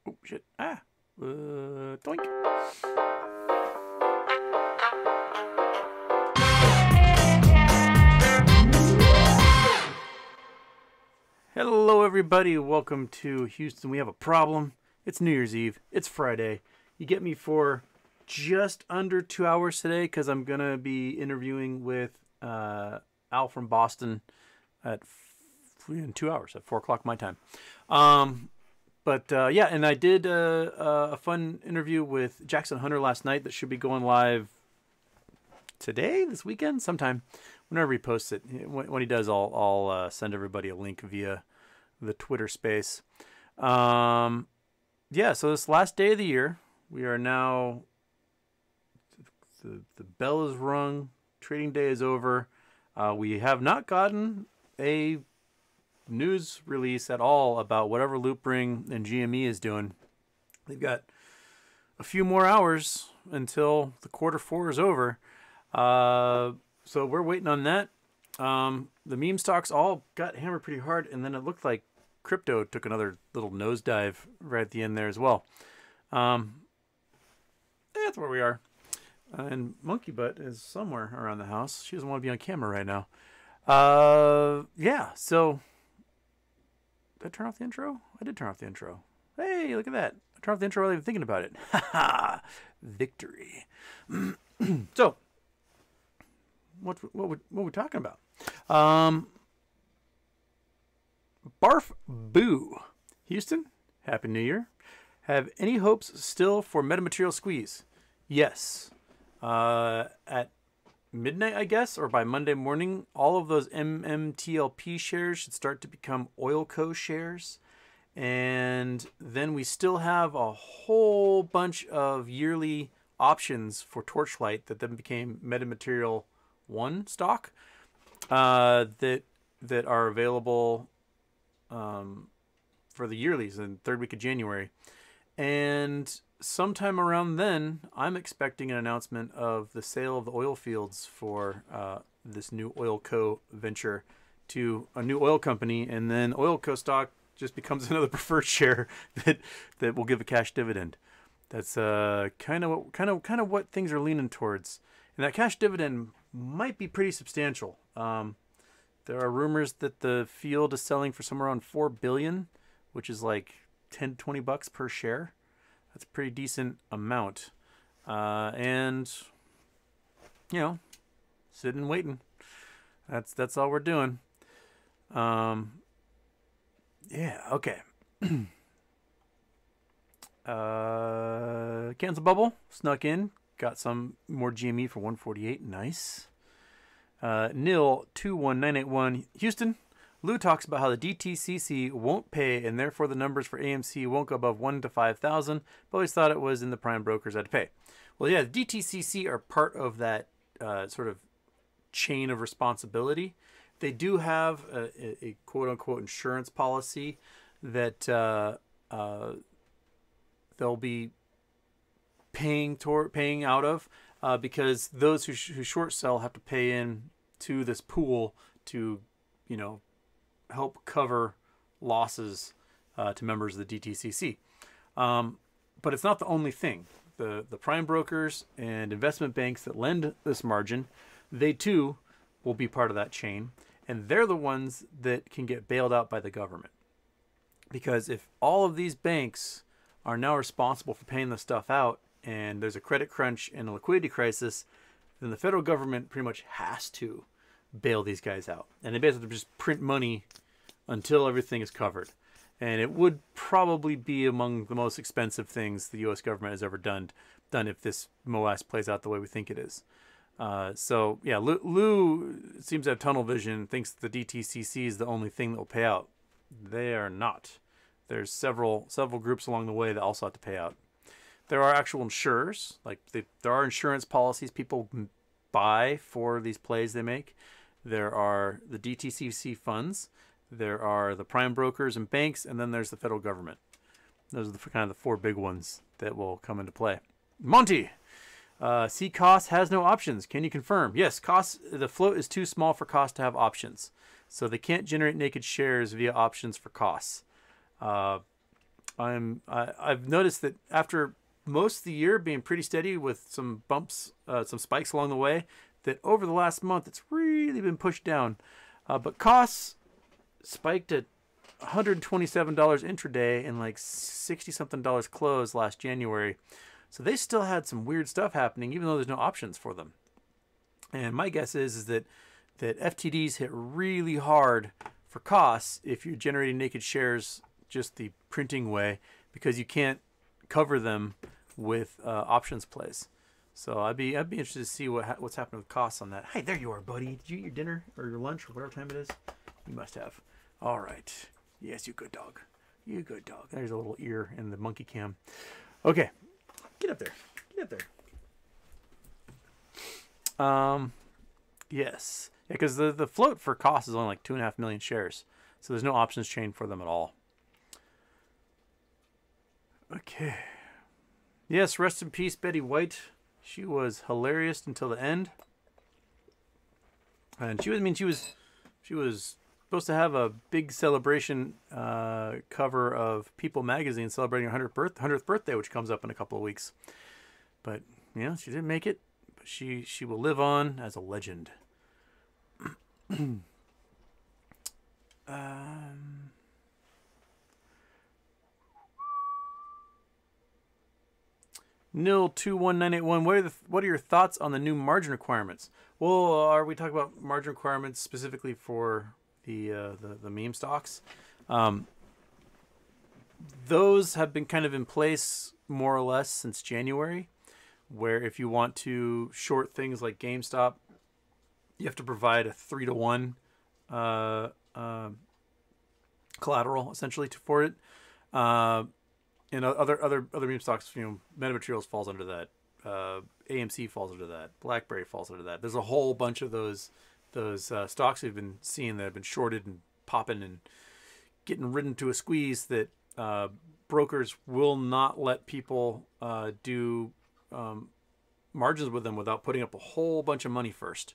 Oh, shit. Ah. Doink. Hello, everybody. Welcome to Houston. We have a problem. It's New Year's Eve. It's Friday. You get me for just under 2 hours today because I'm going to be interviewing with Al from Boston in 2 hours at 4 o'clock my time. Yeah, and I did a fun interview with Jackson Hunter last night that should be going live today, this weekend, sometime, whenever he posts it. When he does, I'll send everybody a link via the Twitter space. Yeah, so this last day of the year, we are now, the bell is rung, trading day is over. We have not gotten a news release at all about whatever Loopring and GME is doing. They've got a few more hours until the Q4 is over. So we're waiting on that. The meme stocks all got hammered pretty hard, and then it looked like crypto took another little nosedive right at the end there as well. That's where we are. And Monkey Butt is somewhere around the house. She doesn't want to be on camera right now. Yeah, so did I turn off the intro? I did turn off the intro. Hey, look at that. I turned off the intro without even thinking about it. Ha Victory. So, what we talking about? Barf Boo. Houston, Happy New Year. Have any hopes still for metamaterial squeeze? Yes. At midnight, I guess, or by Monday morning, all of those MMTLP shares should start to become Oilco shares. And then we still have a whole bunch of yearly options for Torchlight that then became Metamaterial 1 stock that are available for the yearlies in the third week of January. And sometime around then, I'm expecting an announcement of the sale of the oil fields for this new Oilco venture to a new oil company, and then Oilco stock just becomes another preferred share that will give a cash dividend. That's kind of what things are leaning towards, and that cash dividend might be pretty substantial. There are rumors that the field is selling for somewhere around $4 billion, which is like $10 to $20 per share. That's a pretty decent amount. And, you know, sitting waiting. That's all we're doing. Yeah, okay. Cancel Bubble snuck in. Got some more GME for 148. Nice. Nil 21981. Houston. Lou talks about how the DTCC won't pay, and therefore the numbers for AMC won't go above 1 to 5,000. But always thought it was in the prime brokers had to pay. Well, yeah, the DTCC are part of that sort of chain of responsibility. They do have a quote-unquote insurance policy that they'll be paying out of because those who short sell have to pay in to this pool to, you know, help cover losses to members of the DTCC. But it's not the only thing. The prime brokers and investment banks that lend this margin, they too will be part of that chain. And they're the ones that can get bailed out by the government. Because if all of these banks are now responsible for paying the stuff out, and there's a credit crunch and a liquidity crisis, then the federal government pretty much has to bail these guys out. And they basically just print money until everything is covered. And it would probably be among the most expensive things the U.S. government has ever done if this MOAS plays out the way we think it is. So, yeah, Lou seems to have tunnel vision, thinks the DTCC is the only thing that will pay out. They are not. There's several groups along the way that also have to pay out. There are actual insurers. Like there are insurance policies people buy for these plays they make. There are the DTCC funds. There are the prime brokers and banks, and then there's the federal government. Those are kind of the four big ones that will come into play. Monty! C Cost has no options. Can you confirm? Yes, the float is too small for Cost to have options. So they can't generate naked shares via options for costs. I've noticed that after most of the year being pretty steady with some bumps, some spikes along the way, that over the last month it's really been pushed down. But costs spiked at $127 intraday and like $60 something close last January. So they still had some weird stuff happening, even though there's no options for them. And my guess is that FTDs hit really hard for costs if you're generating naked shares just the printing way, because you can't cover them with options plays. So I'd be interested to see what's happening with costs on that. Hey, there you are, buddy. Did you eat your dinner or your lunch or whatever time it is? You must have. All right. Yes, you good dog. You good dog. There's a little ear in the monkey cam. Okay, get up there. Get up there. Yes. Yeah, because the float for cost is only like 2.5 million shares. So there's no options chain for them at all. Okay. Yes, rest in peace, Betty White. She was hilarious until the end. And she was supposed to have a big celebration cover of People magazine celebrating her 100th birthday, which comes up in a couple of weeks. But, you know, she didn't make it. But she will live on as a legend. Nil21981. What are your thoughts on the new margin requirements? Well, are we talking about margin requirements specifically for the meme stocks? Those have been kind of in place more or less since January, where if you want to short things like GameStop, you have to provide a 3-to-1 collateral essentially for it. And other meme stocks, you know, Metamaterials falls under that. AMC falls under that. BlackBerry falls under that. There's a whole bunch of those stocks we've been seeing that have been shorted and popping and getting ridden to a squeeze that brokers will not let people do margins with them without putting up a whole bunch of money first.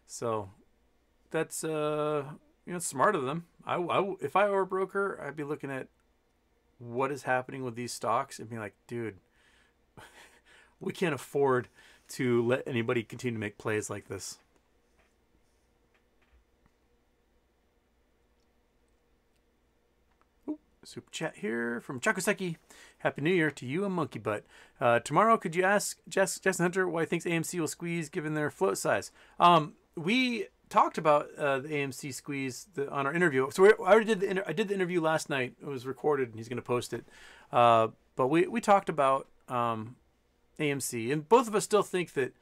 So that's you know, smart of them. If I were a broker, I'd be looking at what is happening with these stocks and be like, dude, we can't afford to let anybody continue to make plays like this. Ooh, super chat here from Chakuseki. Happy New Year to you and Monkey Butt. Tomorrow, could you ask Jason Hunter why he thinks AMC will squeeze given their float size? We talked about the AMC squeeze on our interview. So I already did I did the interview last night. It was recorded, and he's going to post it. But we talked about AMC, and both of us still think that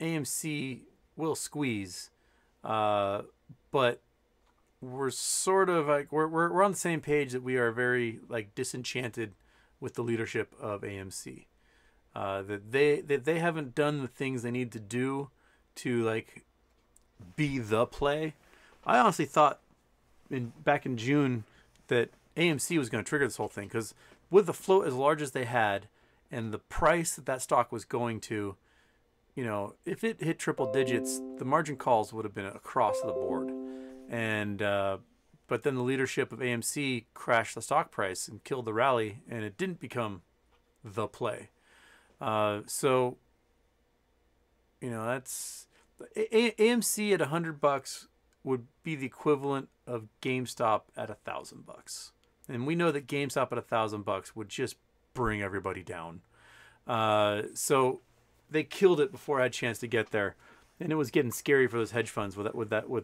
AMC will squeeze. But we're sort of like we're on the same page that we are very like disenchanted with the leadership of AMC. That they haven't done the things they need to do to like be the play. I honestly thought back in June that AMC was going to trigger this whole thing, because with the float as large as they had and the price that stock was going to, you know, if it hit triple digits, the margin calls would have been across the board. And but then the leadership of AMC crashed the stock price and killed the rally, and it didn't become the play. So, you know, that's AMC at $100 would be the equivalent of GameStop at $1,000, and we know that GameStop at $1,000 would just bring everybody down. So they killed it before I had a chance to get there, and it was getting scary for those hedge funds with the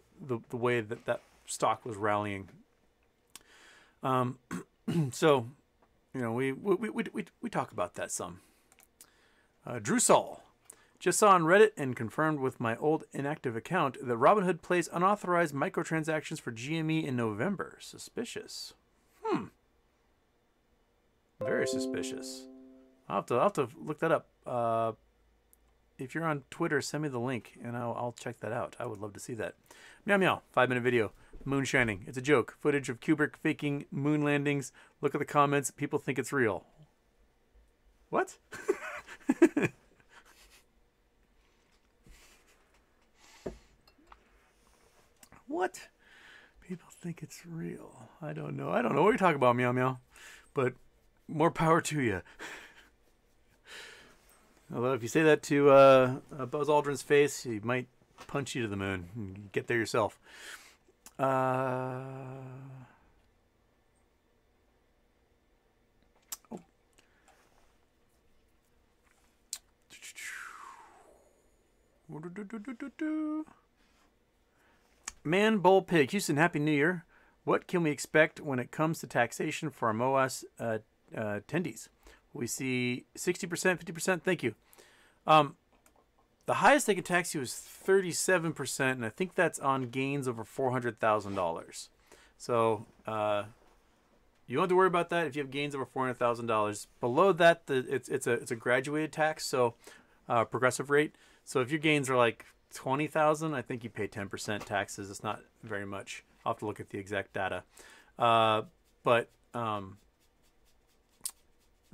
way that stock was rallying. So, you know, we talk about that some. Drew Saul. Just saw on Reddit and confirmed with my old inactive account that Robinhood plays unauthorized microtransactions for GME in November. Suspicious. Very suspicious. I'll have to look that up. If you're on Twitter, send me the link and I'll check that out. I would love to see that. Meow meow. 5-minute video. Moon shining. It's a joke. Footage of Kubrick faking moon landings. Look at the comments. People think it's real. What? What? People think it's real. I don't know. I don't know what you're talking about, meow meow. But more power to you. Although if you say that to Buzz Aldrin's face, he might punch you to the moon and get there yourself. Man, Bull, Pig, Houston, Happy New Year. What can we expect when it comes to taxation for our MOAS attendees? We see 60%, 50%. Thank you. The highest they can tax you is 37%, and I think that's on gains over $400,000. So you don't have to worry about that if you have gains over $400,000. Below that, it's a graduated tax, so progressive rate. So if your gains are like 20,000, I think you pay 10% taxes. It's not very much. I'll have to look at the exact data, but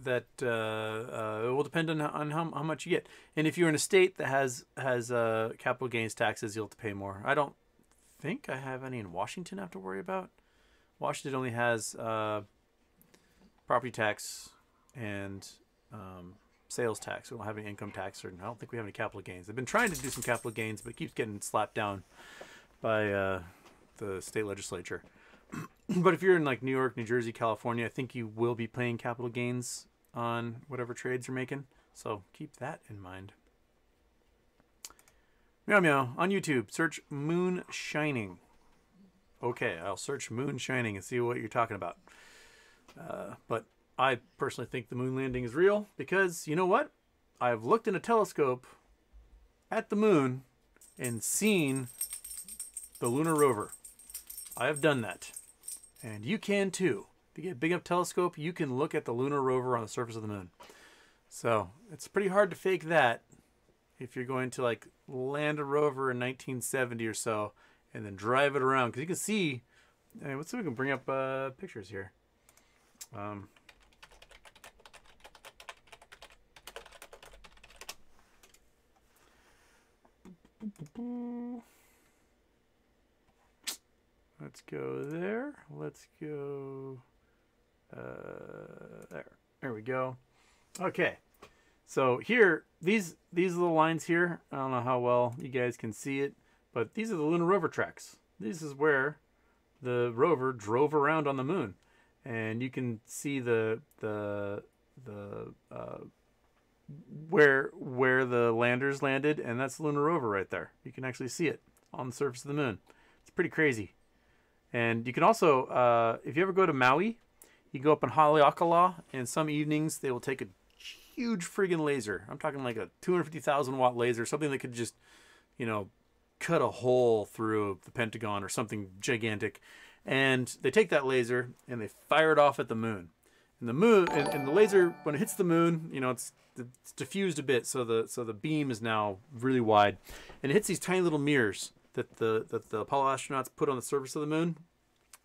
that it will depend on how much you get. And if you're in a state that has capital gains taxes, you'll have to pay more. I don't think I have any in Washington I have to worry about. Washington only has property tax and sales tax. We don't have any income tax, or I don't think we have any capital gains. They've been trying to do some capital gains, but it keeps getting slapped down by the state legislature. But if you're in like New York, New Jersey, California, I think you will be paying capital gains on whatever trades you're making. So keep that in mind. Meow meow. On YouTube, search Moon Shining. Okay, I'll search Moon Shining and see what you're talking about. But I personally think the moon landing is real because, you know what? I've looked in a telescope at the moon and seen the Lunar Rover. I have done that. And you can too. If you get a big enough telescope, you can look at the Lunar Rover on the surface of the moon. So it's pretty hard to fake that if you're going to like land a rover in 1970 or so and then drive it around. Because you can see, let's see if we can bring up pictures here. Let's go there. Let's go there. There we go. Okay. So here, these little lines here, I don't know how well you guys can see it, but these are the Lunar Rover tracks. This is where the rover drove around on the moon. And you can see where the landers landed, and that's the Lunar Rover right there. You can actually see it on the surface of the moon. It's pretty crazy. And you can also, if you ever go to Maui, you go up in Haleakala, and some evenings they will take a huge friggin' laser. I'm talking like a 250,000 watt laser, something that could just, you know, cut a hole through the Pentagon or something gigantic. And they take that laser and they fire it off at the moon. And the moon, and the laser, when it hits the moon, you know, it's diffused a bit, so the beam is now really wide, and it hits these tiny little mirrors that the Apollo astronauts put on the surface of the moon,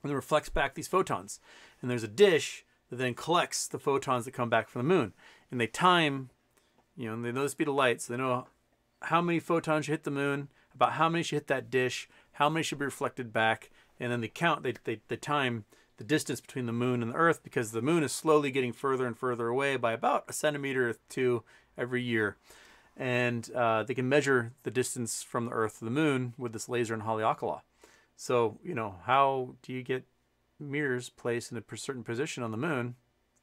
and it reflects back these photons. And there's a dish that then collects the photons that come back from the moon, and they time, you know, and they know the speed of light, so they know how many photons should hit the moon, about how many should hit that dish, how many should be reflected back, and then they count, they time the distance between the moon and the Earth, because the moon is slowly getting further and further away by about 1 centimeter or 2 every year. And they can measure the distance from the Earth to the moon with this laser in Haleakala. So, you know, how do you get mirrors placed in a certain position on the moon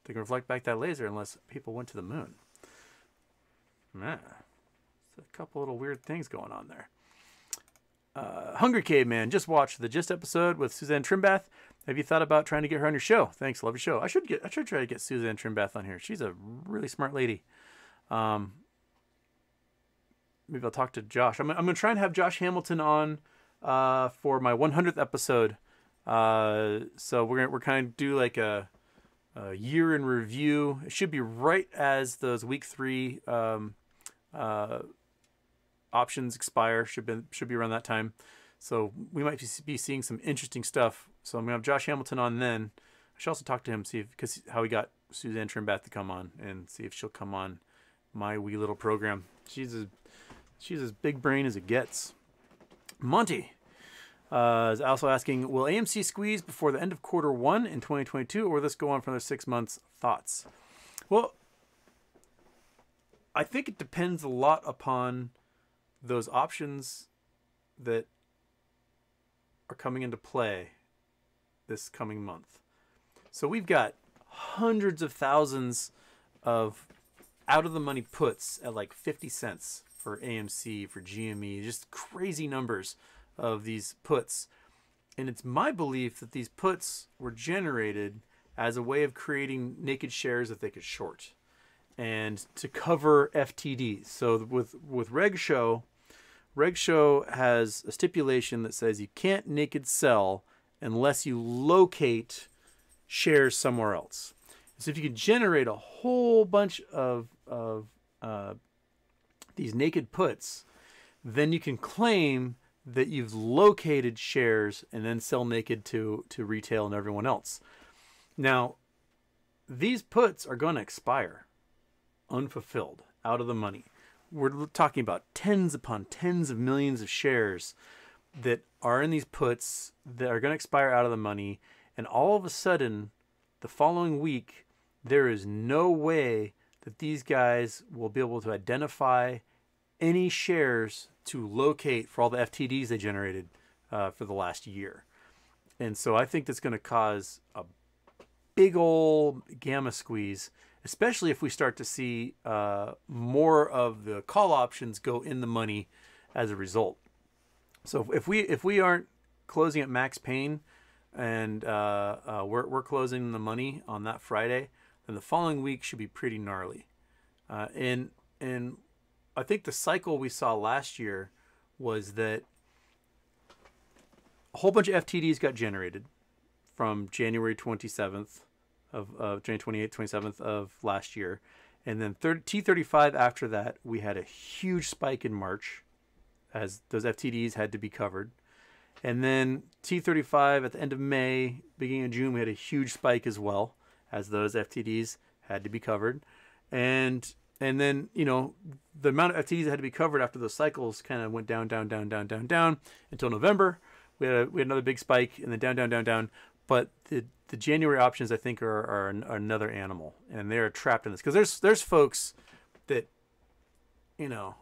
that can reflect back that laser unless people went to the moon? Man, there's a couple little weird things going on there. Hungry Caveman, just watched the Gist episode with Suzanne Trimbath. Have you thought about trying to get her on your show? Thanks, love your show. I should try to get Suzanne Trimbath on here. She's a really smart lady. Maybe I'll talk to Josh. I'm gonna try and have Josh Hamilton on for my 100th episode. So we're kind of do like a year in review. It should be right as those week 3 options expire. Should be around that time. So we might be seeing some interesting stuff. So I'm gonna have Josh Hamilton on then. I should also talk to him, see how he got Suzanne Trimbath to come on, and see if she'll come on my wee little program. She's as big brain as it gets. Monty, Is also asking, will AMC squeeze before the end of Q1 in 2022, or will this go on for another 6 months? Thoughts? Well, I think it depends a lot upon those options that are coming into play this coming month. So we've got hundreds of thousands of out of the money puts at like 50 cents for AMC, for GME, just crazy numbers of these puts. And it's my belief that these puts were generated as a way of creating naked shares that they could short and to cover FTDs. So with Reg Show has a stipulation that says you can't naked sell unless you locate shares somewhere else. So if you could generate a whole bunch of these naked puts, then you can claim that you've located shares and then sell naked to retail and everyone else. Now, these puts are going to expire unfulfilled, out of the money. We're talking about tens upon tens of millions of shares that are in these puts that are going to expire out of the money. And all of a sudden, the following week, there is no way that these guys will be able to identify any shares to locate for all the FTDs they generated for the last year. And so I think that's going to cause a big old gamma squeeze, especially if we start to see more of the call options go in the money as a result. So if we aren't closing at max pain and we're closing the money on that Friday, then the following week should be pretty gnarly. And I think the cycle we saw last year was that a whole bunch of FTDs got generated from January 27th of January 28th, 27th of last year. And then T35 after that, we had a huge spike in March as those FTDs had to be covered. And then T35 at the end of May, beginning of June, we had a huge spike as well as those FTDs had to be covered. And then, you know, the amount of FTDs that had to be covered after those cycles kind of went down until November. We had another big spike and then down. But the January options, I think, are another animal, and they're trapped in this because there's folks that, you know,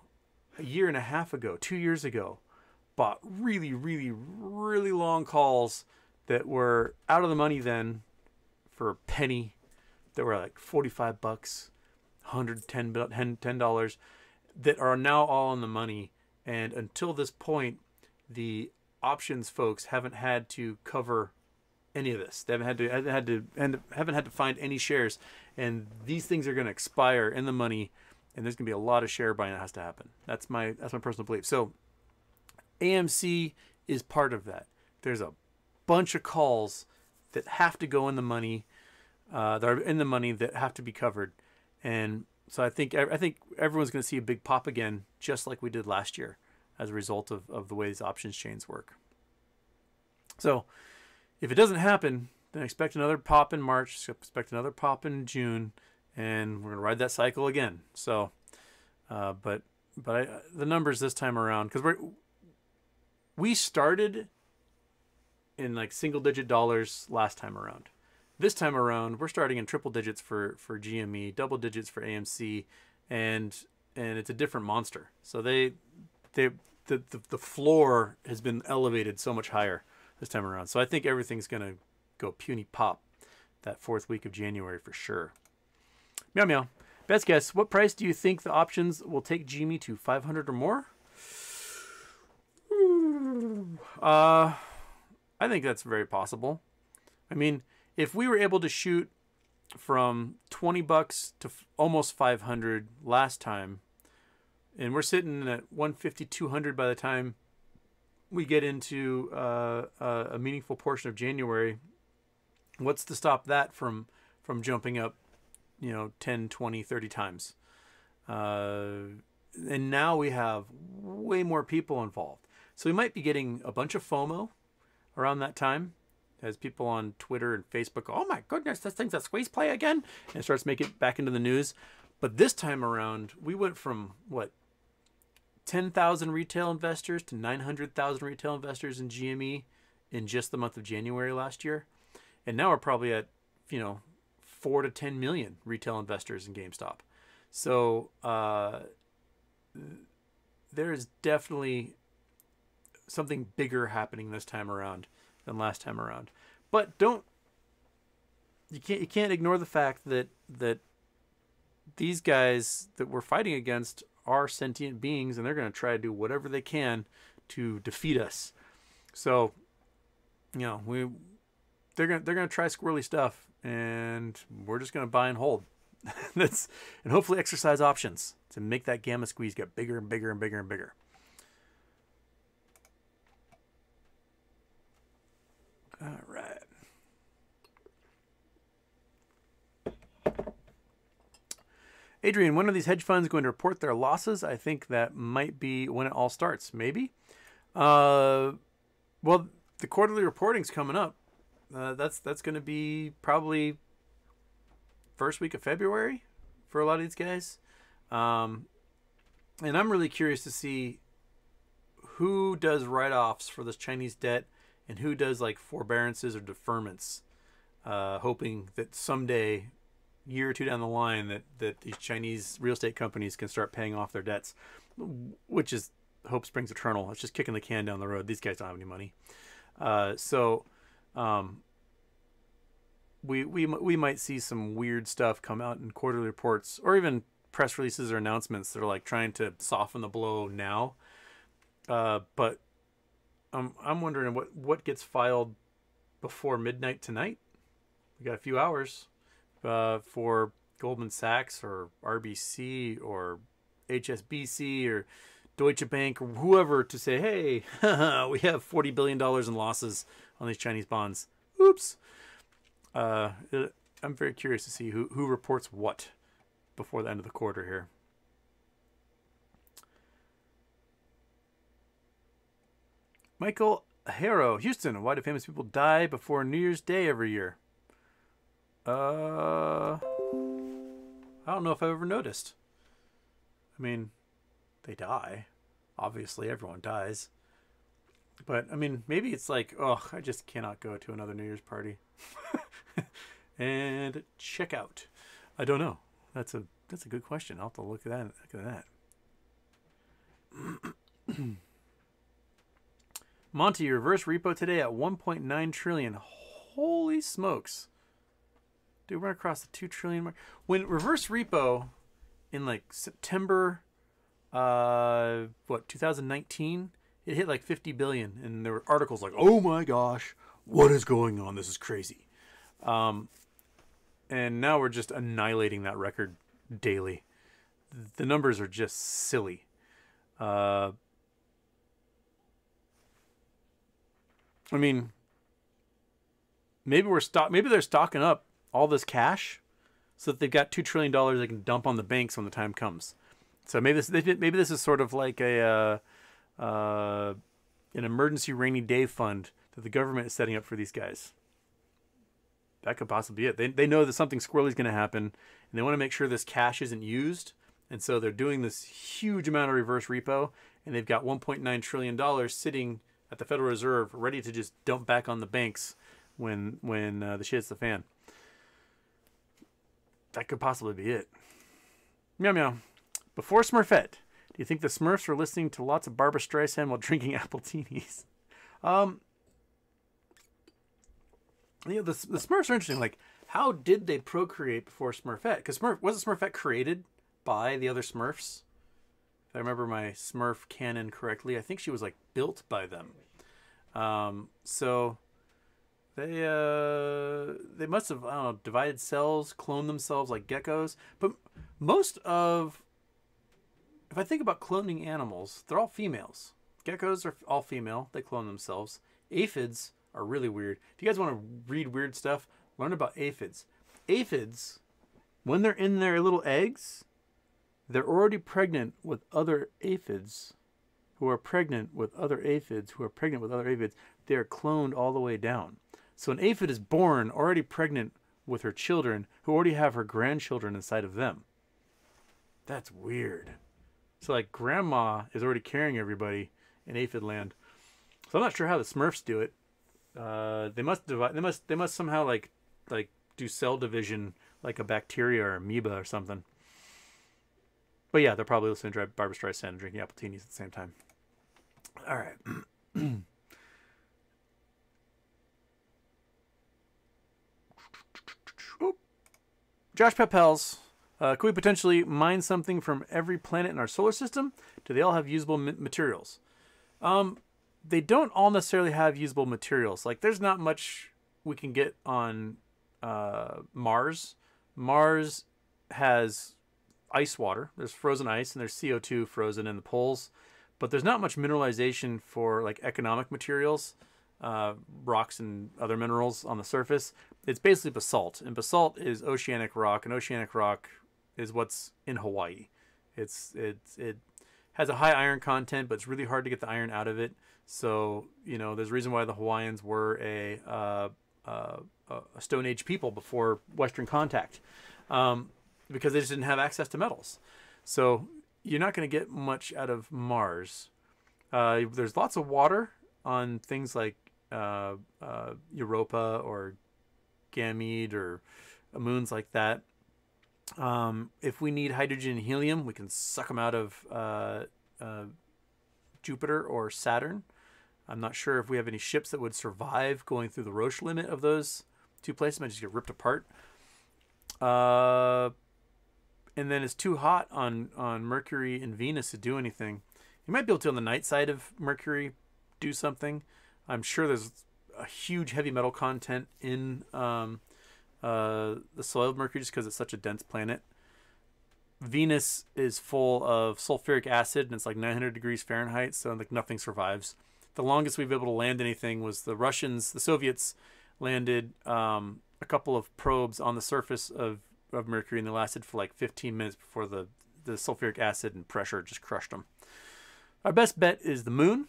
a year and a half ago, 2 years ago, bought really long calls that were out of the money then for a penny, that were like $45, $110, that are now all in the money. And until this point, the options folks haven't had to cover any of this. They haven't had to find any shares, and these things are going to expire in the money, and there's going to be a lot of share buying that has to happen. That's my personal belief. So AMC is part of that. There's a bunch of calls that have to go in the money, that are in the money, that have to be covered, and so I think everyone's going to see a big pop again, just like we did last year, as a result of the way these options chains work. So if it doesn't happen, then expect another pop in March, expect another pop in June, and we're going to ride that cycle again. So, but the numbers this time around, because we started in like single-digit dollars last time around. This time around, we're starting in triple digits for GME, double digits for AMC, and it's a different monster. So the floor has been elevated so much higher this time around. So I think everything's going to go puny pop that fourth week of January for sure. Meow meow. Best guess, what price do you think the options will take GME to? 500 or more? I think that's very possible. I mean, if we were able to shoot from $20 to almost 500 last time, and we're sitting at 150, 200 by the time we get into a meaningful portion of January, what's to stop that from jumping up, 10, 20, 30 times? And now we have way more people involved. So we might be getting a bunch of FOMO around that time, as people on Twitter and Facebook go, oh my goodness, this thing's a squeeze play again, and it starts making it back into the news. But this time around, we went from, 10,000 retail investors to 900,000 retail investors in GME in just the month of January last year. And now we're probably at, 4 to 10 million retail investors in GameStop. So there is definitely something bigger happening this time around than last time around. But you can't ignore the fact that these guys that we're fighting against are sentient beings, and they're going to try to do whatever they can to defeat us. So, they're going to try squirrely stuff, and we're just going to buy and hold. And hopefully exercise options to make that gamma squeeze get bigger and bigger and bigger and bigger. All right. Adrian, when are these hedge funds going to report their losses? I think that might be when it all starts. Maybe. Well, the quarterly reporting's coming up. That's going to be probably first week of February for a lot of these guys. And I'm really curious to see who does write-offs for this Chinese debt and who does like forbearances or deferments, hoping that someday, year or two down the line, that these Chinese real estate companies can start paying off their debts, which is hope springs eternal. It's just kicking the can down the road. These guys don't have any money. We might see some weird stuff come out in quarterly reports or even press releases or announcements that are like trying to soften the blow now. But I'm wondering what gets filed before midnight tonight. We got a few hours for Goldman Sachs or RBC or HSBC or Deutsche Bank or whoever to say, hey, we have $40 billion in losses on these Chinese bonds. Oops. I'm very curious to see who reports what before the end of the quarter here. Michael Harrow, Houston. Why do famous people die before New Year's Day every year? I don't know if I've ever noticed. I mean, they die. Obviously, everyone dies. But, I mean, maybe it's like, oh, I just cannot go to another New Year's party. And check out. I don't know. That's a good question. I'll have to look at that. Monty, reverse repo today at 1.9 trillion. Holy smokes. Dude, we're across the 2 trillion mark. When reverse repo in like September 2019, it hit like 50 billion, and there were articles like, oh my gosh, what is going on? This is crazy. And now we're just annihilating that record daily. The numbers are just silly. I mean, maybe they're stocking up all this cash so that they've got $2 trillion they can dump on the banks when the time comes. So maybe this is sort of like an emergency rainy day fund that the government is setting up for these guys. That could possibly be it. They know that something squirrely is going to happen, and they want to make sure this cash isn't used, and so they're doing this huge amount of reverse repo, and they've got $1.9 trillion sitting at the Federal Reserve ready to just dump back on the banks when the shit hits the fan. That could possibly be it. Meow meow. Before Smurfette, do you think the Smurfs were listening to lots of Barbra Streisand while drinking Appletinis? The Smurfs are interesting. Like, how did they procreate before Smurfette? Because wasn't Smurfette created by the other Smurfs? If I remember my Smurf canon correctly, I think she was like built by them. So they must have, I don't know, divided cells, cloned themselves like geckos. But if I think about cloning animals, they're all females. Geckos are all female. They clone themselves. Aphids are really weird. If you guys want to read weird stuff, learn about aphids. Aphids, when they're in their little eggs, they're already pregnant with other aphids who are pregnant with other aphids who are pregnant with other aphids. They are cloned all the way down. So an aphid is born already pregnant with her children who already have her grandchildren inside of them. That's weird. So like grandma is already carrying everybody in aphid land. So I'm not sure how the Smurfs do it. They must divide. They must somehow like do cell division like a bacteria or amoeba or something. But yeah, they're probably listening to Barbra Streisand and drinking apple teenies at the same time. All right. Josh Pepels, could we potentially mine something from every planet in our solar system? Do they all have usable materials? They don't all necessarily have usable materials. Like, there's not much we can get on Mars. Mars has ice water. There's frozen ice, and there's CO2 frozen in the poles. But there's not much mineralization for, like, economic materials, rocks and other minerals on the surface. It's basically basalt, and basalt is oceanic rock, and oceanic rock is what's in Hawaii. It has a high iron content, but it's really hard to get the iron out of it. So, you know, there's a reason why the Hawaiians were a Stone Age people before Western contact, because they just didn't have access to metals. So you're not going to get much out of Mars. There's lots of water on things like Europa or Ganymede or moons like that. If we need hydrogen and helium, we can suck them out of Jupiter or Saturn. I'm not sure if we have any ships that would survive going through the Roche limit of those two places. Might just get ripped apart. And then it's too hot on Mercury and Venus to do anything. You might be able to, on the night side of Mercury, do something. I'm sure there's a huge heavy metal content in the soil of Mercury just because it's such a dense planet. Venus is full of sulfuric acid, and it's like 900 degrees Fahrenheit, so like nothing survives. The longest we've been able to land anything was the Russians. The Soviets landed a couple of probes on the surface of Mercury, and they lasted for like 15 minutes before the sulfuric acid and pressure just crushed them. Our best bet is the moon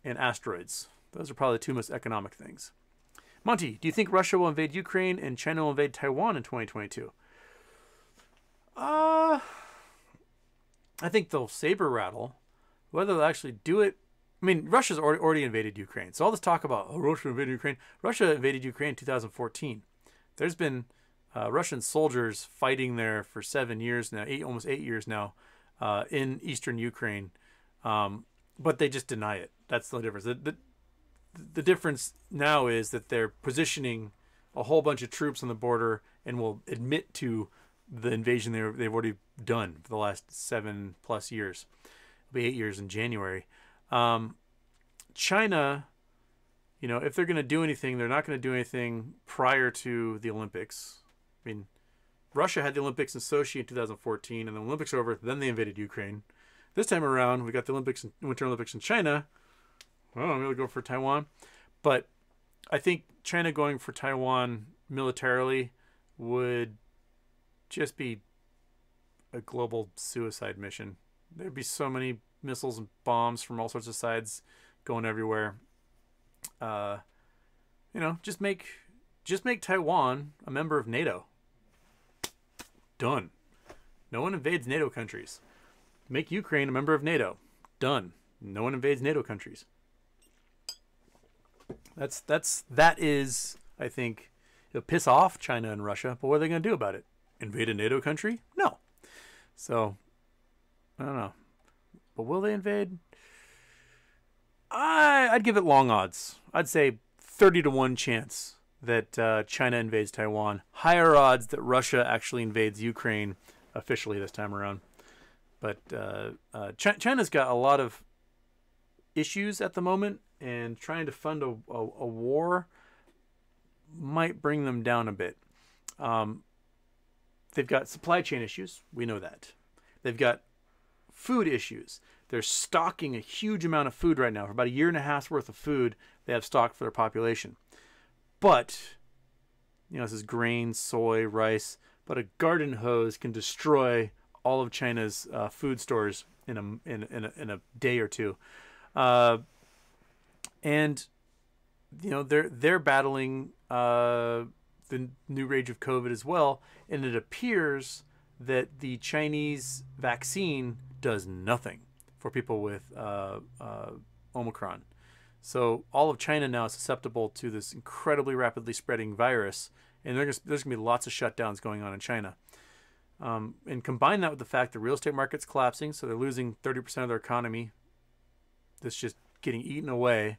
and asteroids. Those are probably the two most economic things. Monty, do you think Russia will invade Ukraine and China will invade Taiwan in 2022? I think they'll saber rattle. Whether they'll actually do it, I mean, Russia's already invaded Ukraine. So all this talk about, oh, Russia invaded Ukraine. Russia invaded Ukraine in 2014. There's been Russian soldiers fighting there for 7 years now, almost 8 years now, in eastern Ukraine. But they just deny it. That's the difference. The difference now is that they're positioning a whole bunch of troops on the border and will admit to the invasion they've already done for the last 7+ years. It'll be 8 years in January. China, you know, if they're going to do anything, they're not going to do anything prior to the Olympics. I mean, Russia had the Olympics in Sochi in 2014, and the Olympics are over, then they invaded Ukraine. This time around, we got the Winter Olympics in China. Well, I'm going to go for Taiwan. But I think China going for Taiwan militarily would just be a global suicide mission. There'd be so many missiles and bombs from all sorts of sides going everywhere. You know, just make Taiwan a member of NATO. Done. No one invades NATO countries. Make Ukraine a member of NATO. Done. No one invades NATO countries. That is, I think, it'll piss off China and Russia, but what are they going to do about it? Invade a NATO country? No. So, I don't know. But will they invade? I'd give it long odds. I'd say 30-1 chance that China invades Taiwan. Higher odds that Russia actually invades Ukraine officially this time around. But China's got a lot of issues at the moment, and trying to fund a war might bring them down a bit. They've got supply chain issues. We know that. They've got food issues. They're stocking a huge amount of food right now. For about 1.5 years worth of food, they have stocked for their population. But, you know, this is grain, soy, rice. But a garden hose can destroy all of China's food stores in a day or two. And, you know, they're battling the new rage of COVID as well. And it appears that the Chinese vaccine does nothing for people with Omicron. So all of China now is susceptible to this incredibly rapidly spreading virus, and there's going to be lots of shutdowns going on in China. And combine that with the fact the real estate market's collapsing, so they're losing 30% of their economy. That's just getting eaten away.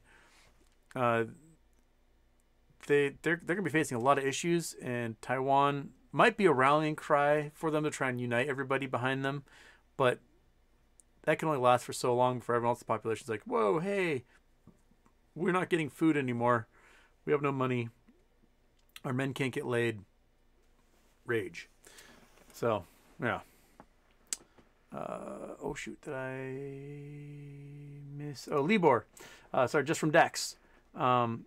They're going to be facing a lot of issues, and Taiwan might be a rallying cry for them to try and unite everybody behind them, but that can only last for so long before everyone else in the population's like, whoa, hey, we're not getting food anymore. We have no money. Our men can't get laid. Rage. So, yeah. Oh, shoot. Did I miss? Oh, Libor. Sorry, just from Dex. Thoughts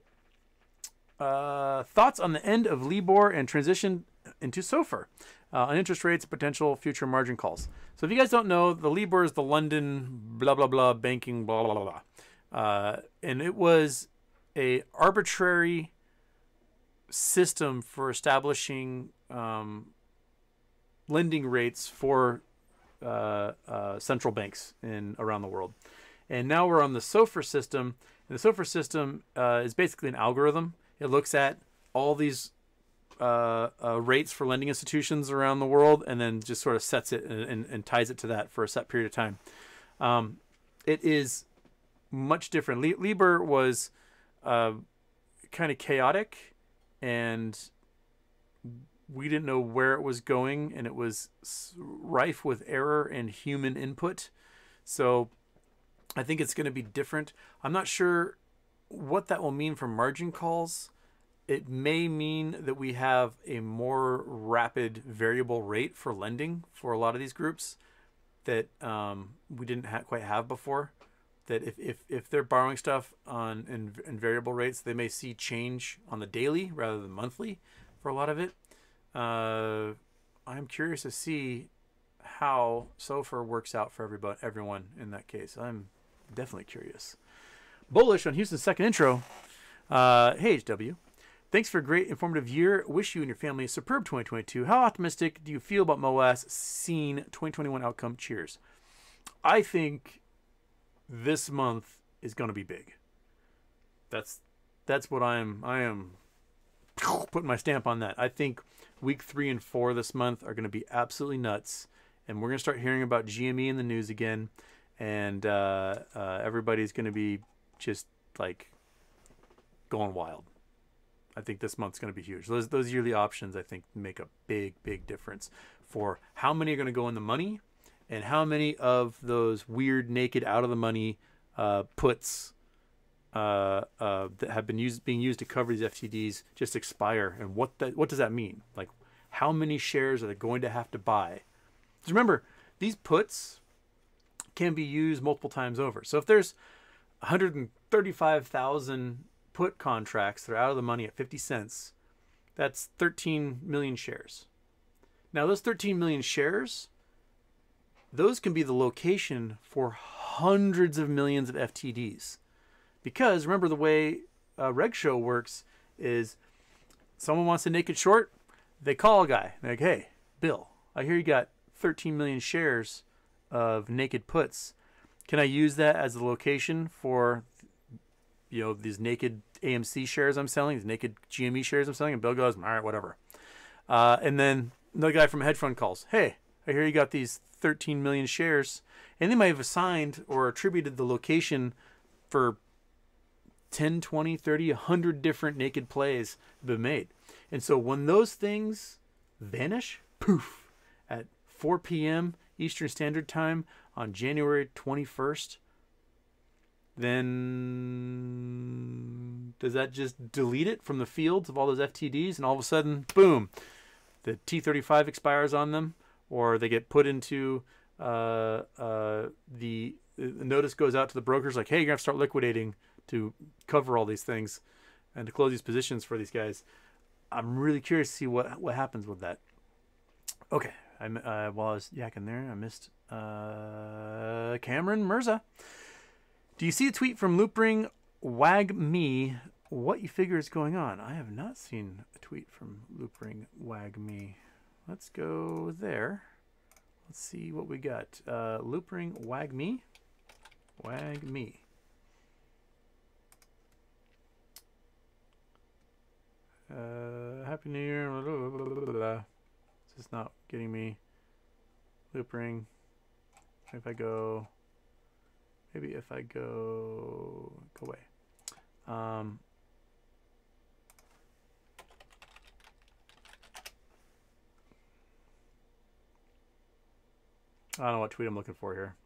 on the end of Libor and transition into SOFR on interest rates, potential future margin calls. So if you guys don't know, the Libor is the London blah, blah, blah, banking blah, blah, blah, blah. And it was a arbitrary system for establishing lending rates for central banks around the world. And now we're on the SOFR system. And the SOFR system is basically an algorithm. It looks at all these rates for lending institutions around the world and then just sort of sets it and ties it to that for a set period of time. It is much different. Libor was kind of chaotic, and we didn't know where it was going, and it was rife with error and human input. So I think it's going to be different. I'm not sure what that will mean for margin calls. It may mean that we have a more rapid variable rate for lending for a lot of these groups that we didn't quite have before. That if they're borrowing stuff in variable rates, they may see change on the daily rather than monthly for a lot of it. I'm curious to see how SOFR works out for everyone in that case. I'm definitely curious. Bullish on Houston's second intro. Hey, HW. Thanks for a great informative year. Wish you and your family a superb 2022. How optimistic do you feel about MOAS seeing 2021 outcome? Cheers. I think this month is going to be big. That's what I am putting my stamp on that. I think week 3 and 4 this month are going to be absolutely nuts, and we're going to start hearing about GME in the news again, and everybody's going to be just like going wild. I think this month's going to be huge. Those yearly options, I think, make a big difference for how many are going to go in the money and how many of those weird naked out of the money puts that have been being used to cover these FTDs just expire, and what does that mean? Like, how many shares are they going to have to buy? Because remember, these puts can be used multiple times over. So if there's 135,000 put contracts that are out of the money at 50 cents, that's 13 million shares. Now those 13 million shares, those can be the location for hundreds of millions of FTDs. Because remember, the way Reg Show works is someone wants a naked short, they call a guy. They're like, hey, Bill, I hear you got 13 million shares of naked puts. Can I use that as the location for, you know, these naked AMC shares I'm selling, these naked GME shares I'm selling? And Bill goes, all right, whatever. And then another guy from a hedge fund calls, hey, I hear you got these 13 million shares. And they might have assigned or attributed the location for 10, 20, 30, 100 different naked plays have been made. And so when those things vanish, poof, at 4 p.m. Eastern Standard Time on January 21st, then does that just delete it from the fields of all those FTDs, and all of a sudden, boom, the T35 expires on them, or they get put into the notice goes out to the brokers like, hey, you're going to have to start liquidating to cover all these things and to close these positions for these guys. I'm really curious to see what happens with that. Okay, while I was yakking there, I missed Cameron Mirza. Do you see a tweet from Loopring? Wag me what you figure is going on. I have not seen a tweet from Loopring. Wag me. Let's go there. Let's see what we got. Loopring, wag me. Wag me. Happy New Year. Blah, blah, blah, blah, blah. This is not getting me. Loopring. If I go, maybe if I go away. I don't know what tweet I'm looking for here.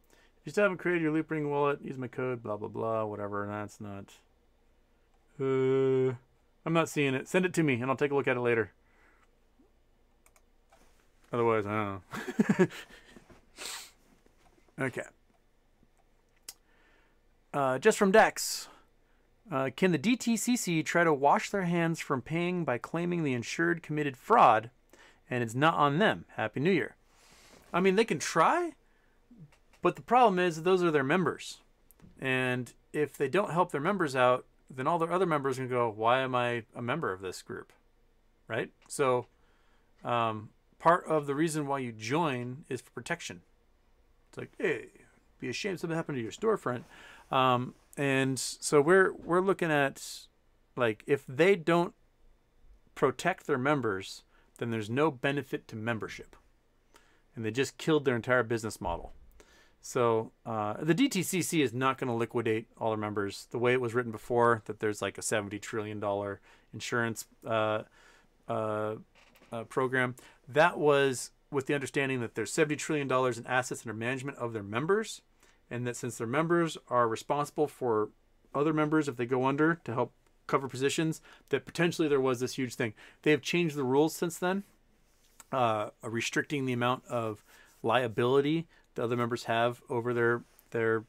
If you still haven't created your Loopring wallet, use my code, blah, blah, blah, whatever. That's not. I'm not seeing it. Send it to me, and I'll take a look at it later. Otherwise, I don't know. Okay. Just from Dex. Can the DTCC try to wash their hands from paying by claiming the insured committed fraud, and it's not on them? Happy New Year. I mean, they can try, but the problem is those are their members. And if they don't help their members out, then all their other members can go, why am I a member of this group? Right? So part of the reason why you join is for protection. It's like, hey, be ashamed something happened to your storefront. And so we're looking at, like, if they don't protect their members, then there's no benefit to membership. And they just killed their entire business model. So the DTCC is not going to liquidate all their members the way it was written before, that there's like a $70 trillion insurance program. That was with the understanding that there's $70 trillion in assets under management of their members, and that since their members are responsible for other members if they go under to help cover positions, that potentially there was this huge thing. They have changed the rules since then, restricting the amount of liability the other members have over their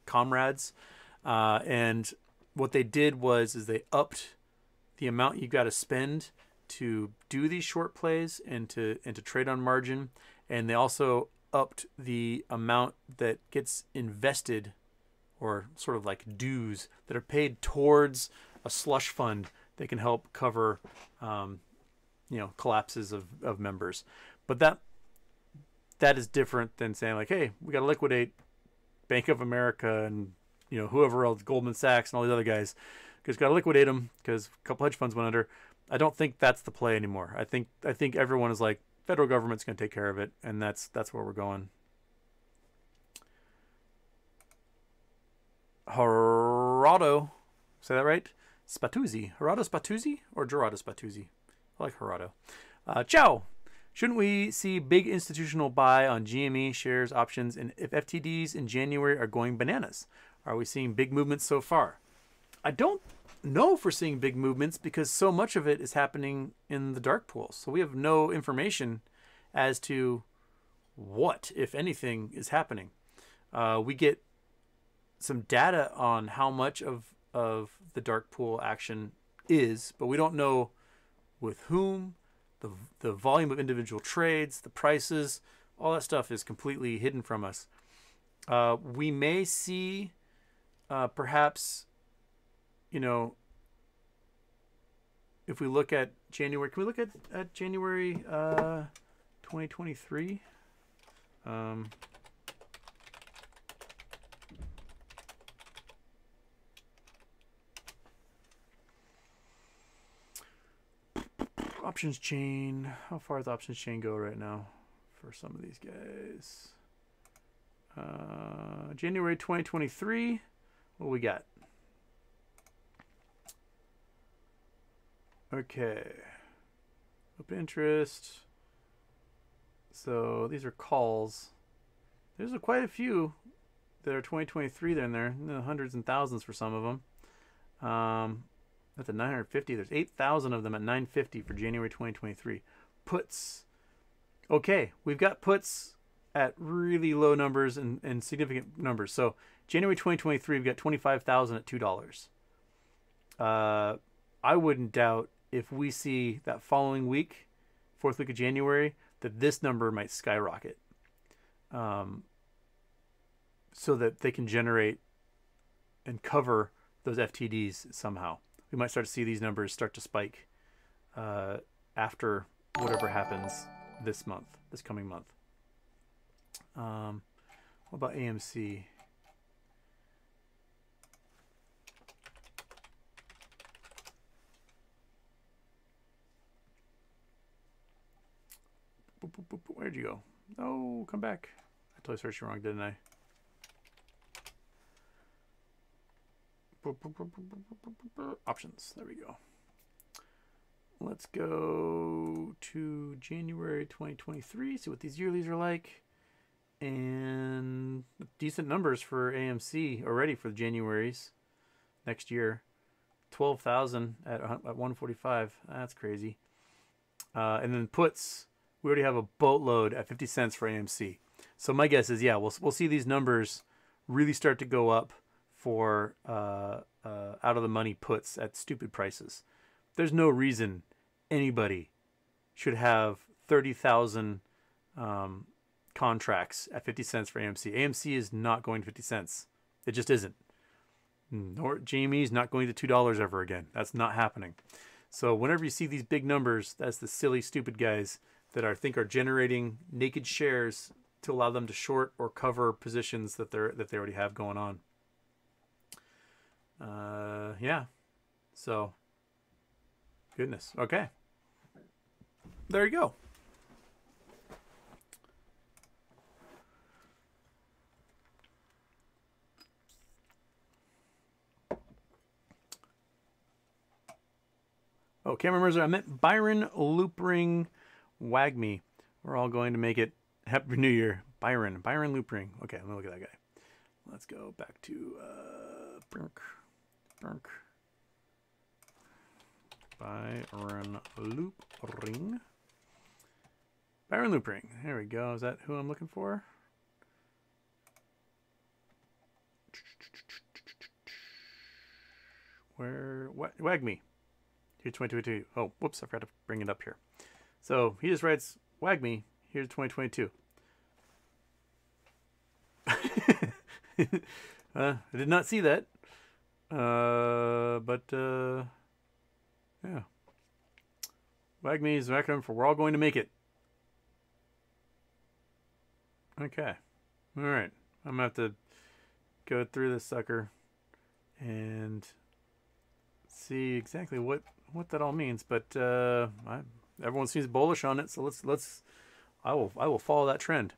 comrades. And what they did was they upped the amount you got to spend to do these short plays and to trade on margin, and they also upped the amount that gets invested, or sort of like dues that are paid towards a slush fund that can help cover collapses of members. But that is different than saying like, hey, we got to liquidate Bank of America and whoever else, Goldman Sachs and all these other guys, because got to liquidate them because a couple hedge funds went under. I don't think that's the play anymore. I think everyone is like, federal government's going to take care of it, and that's where we're going. Gerardo, say that right? Spatuzzi. Gerardo Spatuzzi or Gerardo Spatuzzi? I like Gerardo. Ciao. Shouldn't we see big institutional buy on GME shares options, and if FTDs in January are going bananas? Are we seeing big movements so far? I don't know if we're seeing big movements because so much of it is happening in the dark pools. So we have no information as to what, if anything, is happening. We get some data on how much of the dark pool action is, but we don't know with whom, the volume of individual trades, the prices, all that stuff is completely hidden from us. We may see perhaps, if we look at January, can we look at January 2023? Options chain. How far does the options chain go right now for some of these guys? January 2023. What we got? Okay. Open interest. So these are calls. There's quite a few that are 2023 there in there. Hundreds and thousands for some of them. That's at 950. There's 8,000 of them at 950 for January 2023. Puts. Okay, we've got puts at really low numbers and significant numbers. So January 2023, we've got 25,000 at $2. I wouldn't doubt if we see that following week, fourth week of January, that this number might skyrocket, so that they can generate and cover those FTDs somehow. We might start to see these numbers start to spike after whatever happens this coming month. What about AMC? Where'd you go? Oh, come back. I totally searched you wrong, didn't I? Options. There we go. Let's go to January 2023, see what these yearlies are like. And decent numbers for AMC already for the Januaries next year. 12,000 at 145. That's crazy. And then puts, we already have a boatload at 50 cents for AMC. So my guess is, yeah, we'll see these numbers really start to go up for out of the money puts at stupid prices. There's no reason anybody should have 30,000 contracts at 50 cents for AMC. AMC is not going to 50 cents. It just isn't. Nor GME's not going to $2 ever again. That's not happening. So whenever you see these big numbers, that's the silly, stupid guys that I think are generating naked shares to allow them to short or cover positions that they already have going on. Yeah. So, goodness. Okay. There you go. Oh, camera Mercer, I meant Byron Loopring Wagme. We're all going to make it. Happy New Year. Byron Loopring. Okay, let me look at that guy. Let's go back to Brunk. Byron Loopring. Byron Loopring. There we go. Is that who I'm looking for? Where? What? Wagme. Here's 2022. Oh, whoops! I forgot to bring it up here. So he just writes Wagme. Here's 2022. I did not see that. But yeah. Wagme is an acronym for "We're all going to make it." Okay. All right. I'm gonna have to go through this sucker and see exactly what that all means. But everyone seems bullish on it, so let's. I will follow that trend.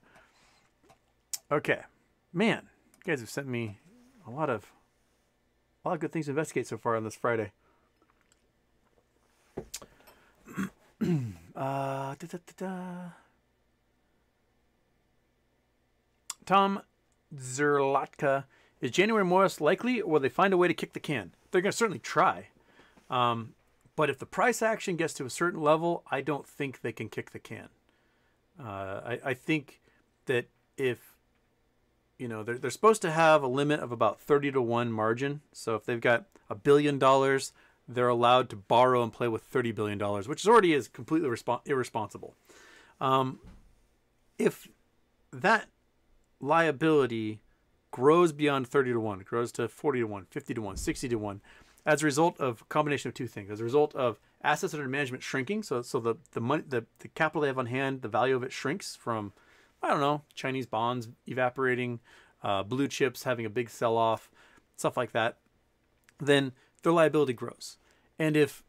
Okay, man, you guys have sent me a lot of good things to investigate so far on this Friday. Tom Zerlatka, is January most likely, or will they find a way to kick the can? They're going to certainly try. But if the price action gets to a certain level, I don't think they can kick the can. I think that if, you know, they're supposed to have a limit of about 30-to-1 margin. So if they've got $1 billion, they're allowed to borrow and play with $30 billion, which already is completely irresponsible. If that liability grows beyond 30-to-1, grows to 40-to-1, 50-to-1, 60-to-1, as a result of a combination of two things. As a result of assets under management shrinking, so the money, the capital they have on hand, the value of it shrinks from, I don't know, Chinese bonds evaporating, blue chips having a big sell-off, stuff like that, then their liability grows. And if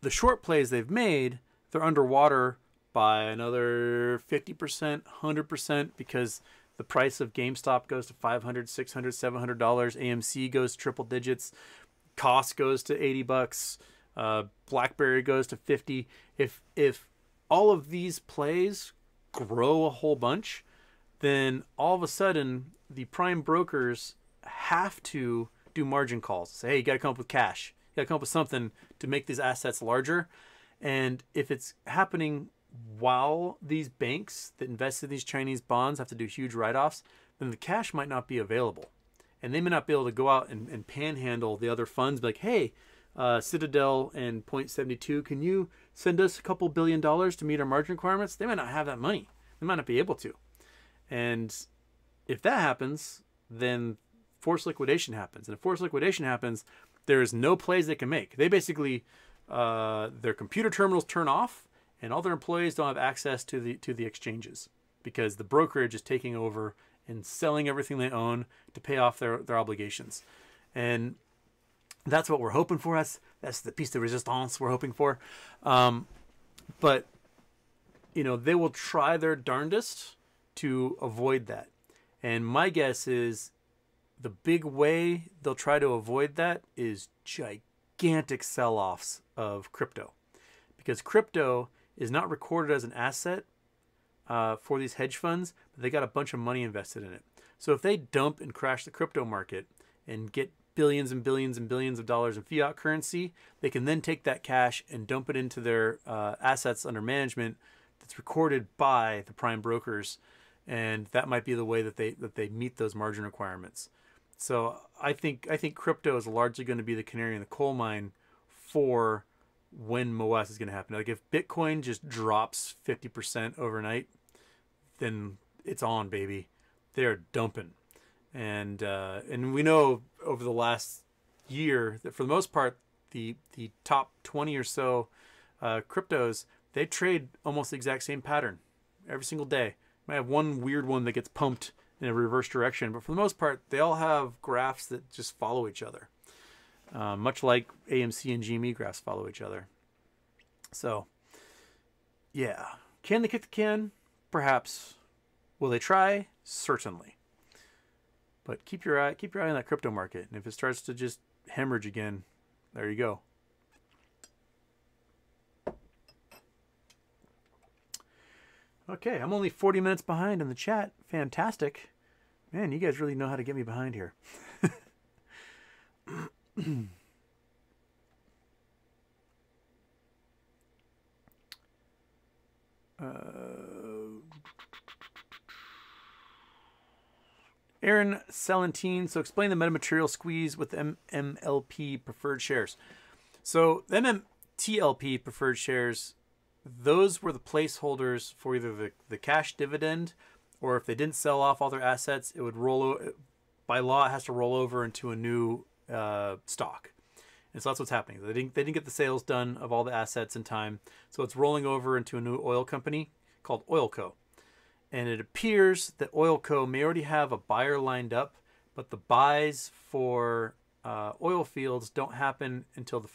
the short plays they've made, they're underwater by another 50%, 100%, because the price of GameStop goes to $500, $600, $700. AMC goes to triple digits. Cost goes to $80. BlackBerry goes to 50. If all of these plays grow a whole bunch, then all of a sudden the prime brokers have to do margin calls. Say, hey, you got to come up with cash. You got to come up with something to make these assets larger. And if it's happening while these banks that invest in these Chinese bonds have to do huge write-offs, then the cash might not be available. And they may not be able to go out and panhandle the other funds, be like, hey, Citadel and Point72, can you send us a couple $1 billion to meet our margin requirements? They might not have that money. They might not be able to. And if that happens, then forced liquidation happens. And if forced liquidation happens, there is no plays they can make. They basically, their computer terminals turn off, and all their employees don't have access to the exchanges. because the brokerage is taking over and selling everything they own to pay off their obligations. And that's what we're hoping for. That's the piece de resistance we're hoping for. But, you know, they will try their darndest to avoid that. And my guess is the big way they'll try to avoid that is gigantic sell-offs of crypto. Because crypto is not recorded as an asset for these hedge funds, but they got a bunch of money invested in it. So if they dump and crash the crypto market and get billions and billions and billions of dollars in fiat currency, they can then take that cash and dump it into their assets under management that's recorded by the prime brokers, and that might be the way that they meet those margin requirements. So I think crypto is largely going to be the canary in the coal mine for when MOAS is going to happen. Like if Bitcoin just drops 50% overnight, then it's on, baby. They're dumping. And we know over the last year that for the most part, the top 20 or so cryptos, they trade almost the exact same pattern every single day. Might have one weird one that gets pumped in a reverse direction, but for the most part, they all have graphs that just follow each other, much like AMC and GME graphs follow each other. So, yeah, can they kick the can? Perhaps. Will they try? Certainly. But keep your eye on that crypto market, and if it starts to just hemorrhage again, there you go. Okay, I'm only 40 minutes behind in the chat. Fantastic. Man, you guys really know how to get me behind here. Aaron Celentine, so explain the metamaterial squeeze with MMLP preferred shares. So the MMTLP preferred shares, those were the placeholders for either the cash dividend, or if they didn't sell off all their assets, it would roll, by law, it has to roll over into a new stock. And so that's what's happening. They didn't get the sales done of all the assets in time. So it's rolling over into a new oil company called Oilco. And it appears that Oilco may already have a buyer lined up, but the buys for oil fields don't happen until the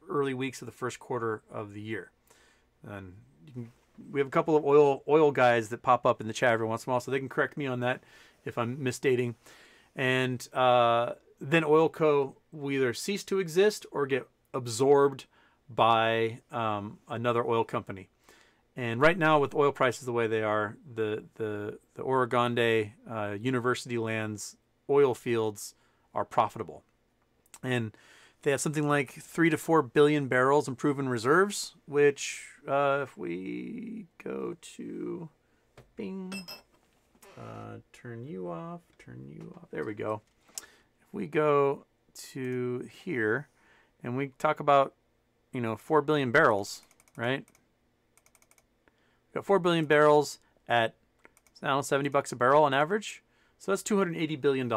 early weeks of the first quarter of the year. And we have a couple of oil guys that pop up in the chat every once in a while, so they can correct me on that if I'm misstating. And then Oilco will either cease to exist or get absorbed by another oil company. And right now, with oil prices the way they are, the Oregon University lands oil fields are profitable, and they have something like 3 to 4 billion barrels in proven reserves. Which, if we go to, bing, turn you off. There we go. If we go to here, and we talk about, 4 billion barrels, right? We've got 4 billion barrels at, $70 a barrel on average. So that's $280 billion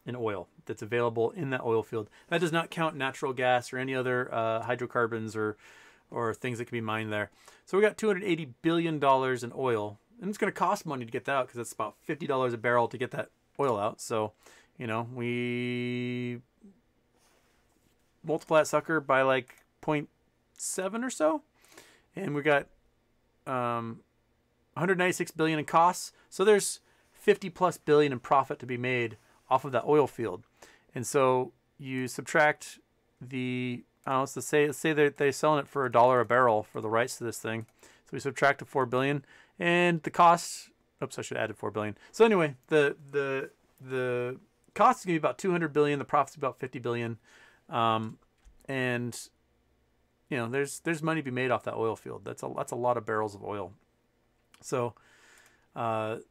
in oil that's available in that oil field. That does not count natural gas or any other hydrocarbons or things that can be mined there. So we got $280 billion in oil. And it's going to cost money to get that out because it's about $50 a barrel to get that oil out. So, we multiply that sucker by like 0.7 or so. And we got 196 billion in costs. So there's 50 plus billion in profit to be made off of that oil field. And so you subtract the, let's say that they're selling it for $1 a barrel for the rights to this thing. So we subtract the 4 billion and the cost, oops, I should have added 4 billion. So anyway, the cost is going to be about 200 billion. The profit's about 50 billion. And there's money to be made off that oil field. That's a lot of barrels of oil. So the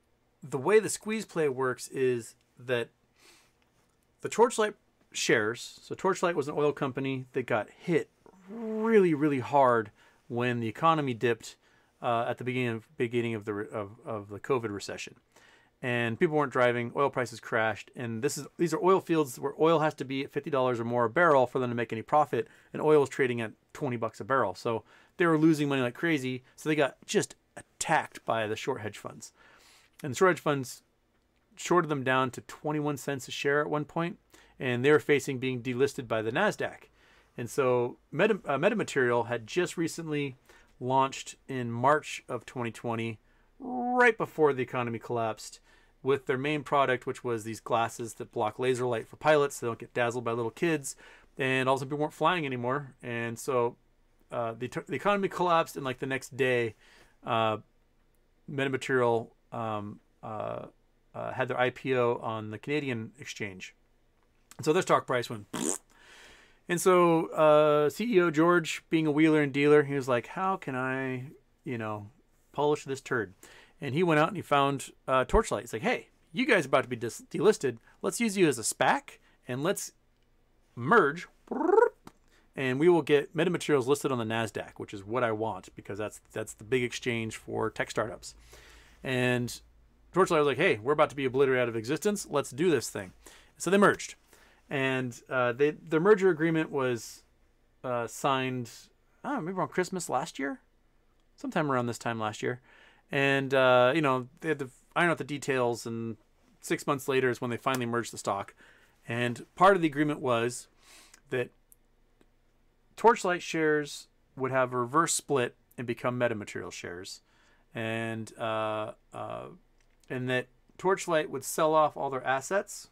way the squeeze play works is that the Torchlight shares, so Torchlight was an oil company that got hit really, really hard when the economy dipped at the beginning of the COVID recession. And people weren't driving, oil prices crashed, and these are oil fields where oil has to be at $50 or more a barrel for them to make any profit, and oil is trading at $20 a barrel. So they were losing money like crazy, so they got just attacked by the short hedge funds. And the short hedge funds shorted them down to 21 cents a share at one point, and they were facing being delisted by the NASDAQ. And so Metamaterial had just recently launched in March of 2020, right before the economy collapsed, with their main product, which was these glasses that block laser light for pilots so they don't get dazzled by little kids. And all of a sudden people weren't flying anymore. And so the economy collapsed, and like the next day, Metamaterial had their IPO on the Canadian exchange. And so their stock price went. And so CEO George, being a wheeler and dealer, he was like, how can I, polish this turd? And he went out and he found Torchlight. He's like, hey, you guys are about to be delisted. Let's use you as a SPAC and let's merge. And we will get Metamaterials listed on the NASDAQ, which is what I want, because that's the big exchange for tech startups. And Torchlight was like, hey, we're about to be obliterated out of existence. Let's do this thing. So they merged. And their merger agreement was signed, I don't know, maybe around Christmas last year? Sometime around this time last year. And, they had to iron out the details, and 6 months later is when they finally merged the stock. And part of the agreement was that Torchlight shares would have a reverse split and become Metamaterial shares. And that Torchlight would sell off all their assets,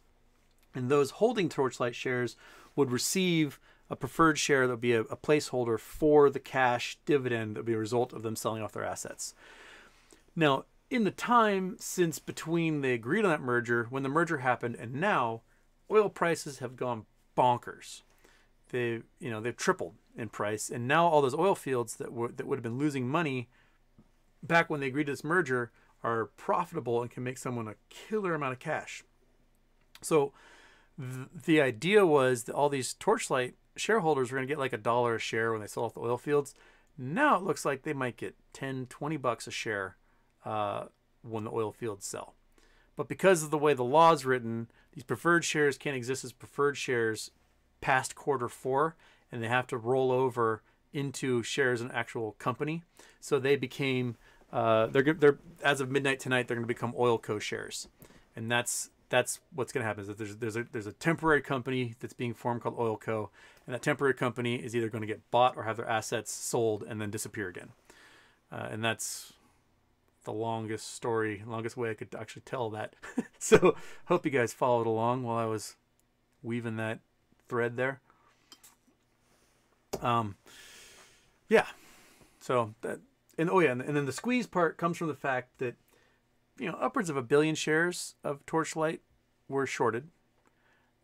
and those holding Torchlight shares would receive a preferred share that would be a placeholder for the cash dividend that would be a result of them selling off their assets. Now, in the time since between they agreed on that merger, when the merger happened, and now, oil prices have gone bonkers. They've tripled in price, and now all those oil fields that would have been losing money back when they agreed to this merger are profitable and can make someone a killer amount of cash. So the idea was that all these Torchlight shareholders were going to get like $1 a share when they sell off the oil fields. Now it looks like they might get 10, 20 bucks a share when the oil fields sell. But because of the way the law is written, these preferred shares can't exist as preferred shares past Q4, and they have to roll over into shares in an actual company. So they became they're as of midnight tonight, they're going to become Oilco shares, and that's what's going to happen. Is that there's a temporary company that's being formed called Oilco, and that temporary company is either going to get bought or have their assets sold and then disappear again. And that's the longest way I could actually tell that. So hope you guys followed along while I was weaving that thread there. Yeah. So that, and then the squeeze part comes from the fact that upwards of 1 billion shares of Torchlight were shorted.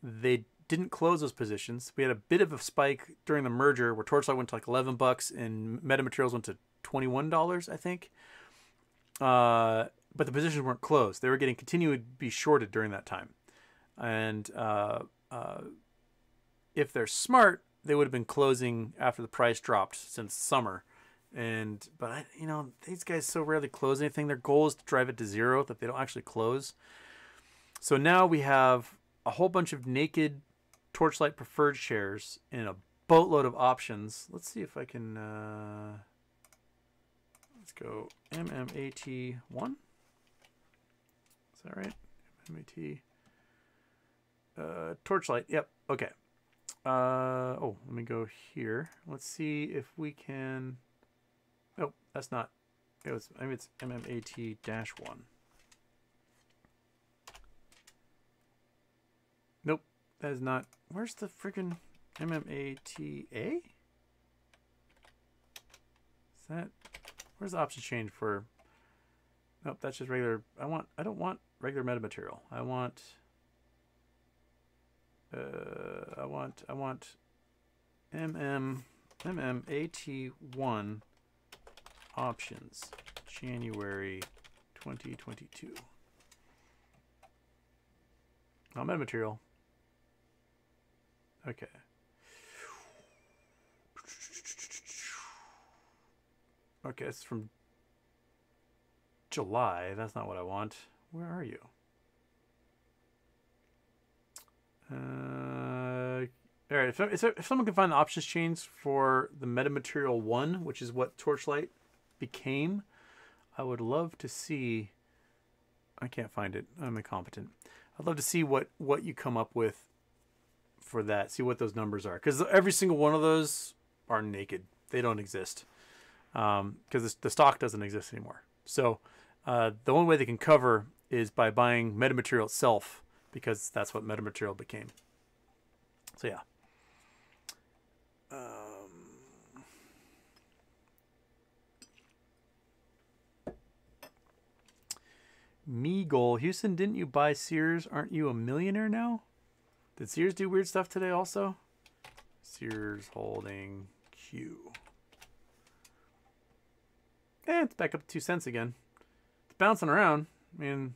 They didn't close those positions. We had a bit of a spike during the merger where Torchlight went to like $11 and Metamaterials went to $21, I think. But the positions weren't closed. They were getting continued to be shorted during that time. And if they're smart, they would have been closing after the price dropped since summer. But these guys so rarely close anything. Their goal is to drive it to zero, that they don't actually close. So now we have a whole bunch of naked Torchlight preferred shares and a boatload of options. Let's see if I can. Let's go MMAT1. Is that right? MMAT. Torchlight. Yep. Okay. Let me go here. Let's see if we can. Oh, that's not. Maybe it's MMAT-1. Nope, that is not. Where's the freaking MMATA? Is that? Where's the option change for? Nope, that's just regular. I don't want regular metamaterial. I want MMAT1 options, January 2022. Oh, metamaterial. Okay. Okay, it's from July. That's not what I want. Where are you? All right, if someone can find the options change for the metamaterial 1, which is what Torchlight became, I would love to see. I can't find it. I'm incompetent. I'd love to see what you come up with for that. See what those numbers are, because every single one of those are naked. They don't exist because the stock doesn't exist anymore. So the only way they can cover is by buying metamaterial itself, because that's what metamaterial became. So yeah. Meagle, Houston, didn't you buy Sears? Aren't you a millionaire now? Did Sears do weird stuff today also? Sears holding Q. It's back up to 2 cents again. It's bouncing around. I mean,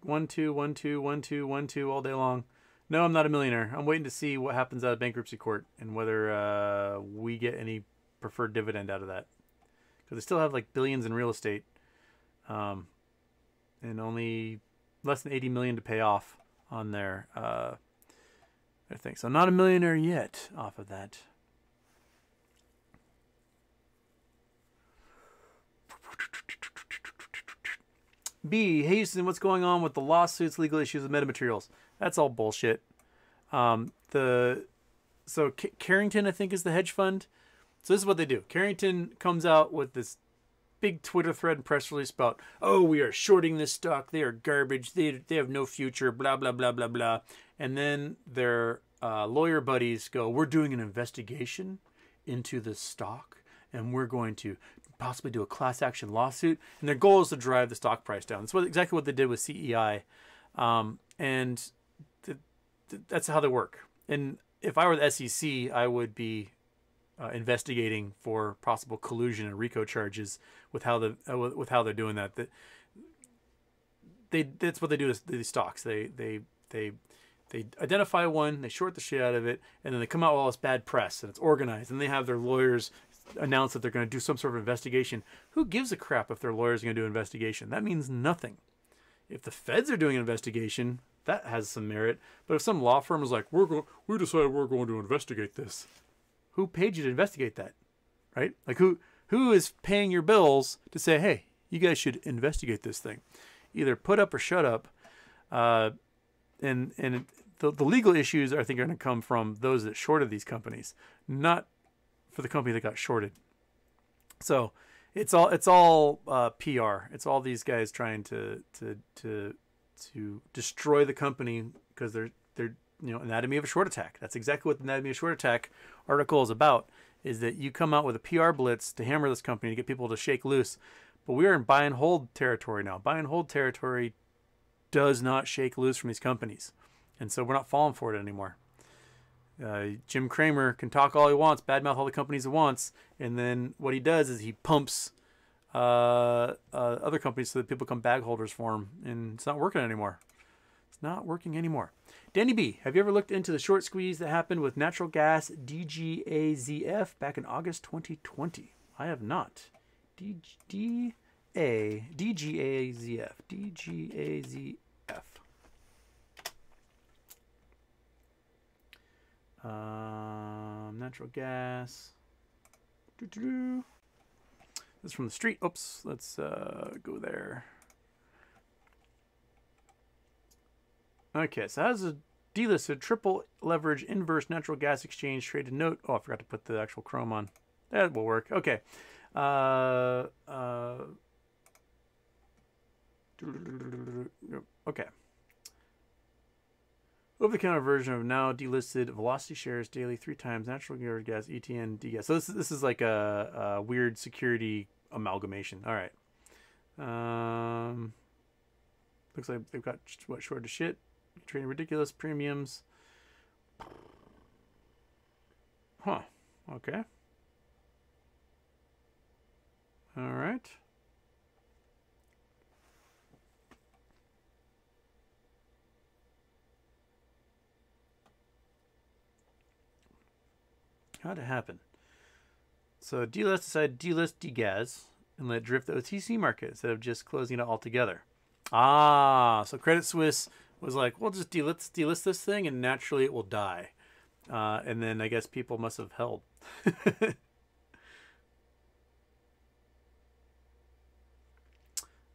1, 2, 1, 2, 1, 2, 1, 2 all day long. No, I'm not a millionaire. I'm waiting to see what happens out of bankruptcy court and whether we get any preferred dividend out of that. Because they still have like billions in real estate. And only less than 80 million to pay off on their thing. So I'm not a millionaire yet off of that. B, hey Houston, what's going on with the lawsuits, legal issues with metamaterials? That's all bullshit. Carrington, I think, is the hedge fund. So this is what they do. Carrington comes out with this big Twitter thread and press release about, oh, we are shorting this stock. They are garbage. They have no future, blah, blah, blah, blah, blah. And then their lawyer buddies go, we're doing an investigation into this stock, and we're going to possibly do a class action lawsuit. And their goal is to drive the stock price down. That's exactly what they did with CEI. That's how they work. And if I were the SEC, I would be investigating for possible collusion and RICO charges with how they're doing that. That's what they do to these stocks. They identify one, they short the shit out of it, and then they come out with all this bad press, and it's organized, and they have their lawyers announce that they're going to do some sort of investigation. Who gives a crap if their lawyers are going to do an investigation? That means nothing. If the feds are doing an investigation, that has some merit. But if some law firm is like, we decided we're going to investigate this. Who paid you to investigate that? Right? Like who is paying your bills to say, hey, you guys should investigate this thing? Either put up or shut up. And the legal issues, I think, are going to come from those that shorted these companies, not for the company that got shorted. So it's all PR. It's all these guys trying to destroy the company because they're anatomy of a short attack. That's exactly what the anatomy of a short attack article is about. Is that you come out with a PR blitz to hammer this company to get people to shake loose, but we are in buy and hold territory now. Buy and hold territory does not shake loose from these companies, and so we're not falling for it anymore. Jim Cramer can talk all he wants, badmouth all the companies he wants, and then what he does is he pumps other companies so that people become bag holders for him, and it's not working anymore. It's not working anymore. Danny B, have you ever looked into the short squeeze that happened with natural gas DGAZF back in August 2020? I have not. DGAZF. Natural gas. This is from the street. Oops, let's go there. Okay, so how's a delisted triple leverage inverse natural gas exchange traded note? Oh, I forgot to put the actual Chrome on. That will work. Okay. Okay. Over-the-counter version of now delisted velocity shares daily 3 times natural gas ETN degas. So this is like a weird security amalgamation. All right. Looks like they've got short to shit. Trading ridiculous premiums. Huh. Okay. All right. How'd it happen? So delist decided to delist degas and let it drift the OTC market instead of just closing it altogether. So Credit Suisse was like, well, just delist this thing and naturally it will die. And then I guess people must have held.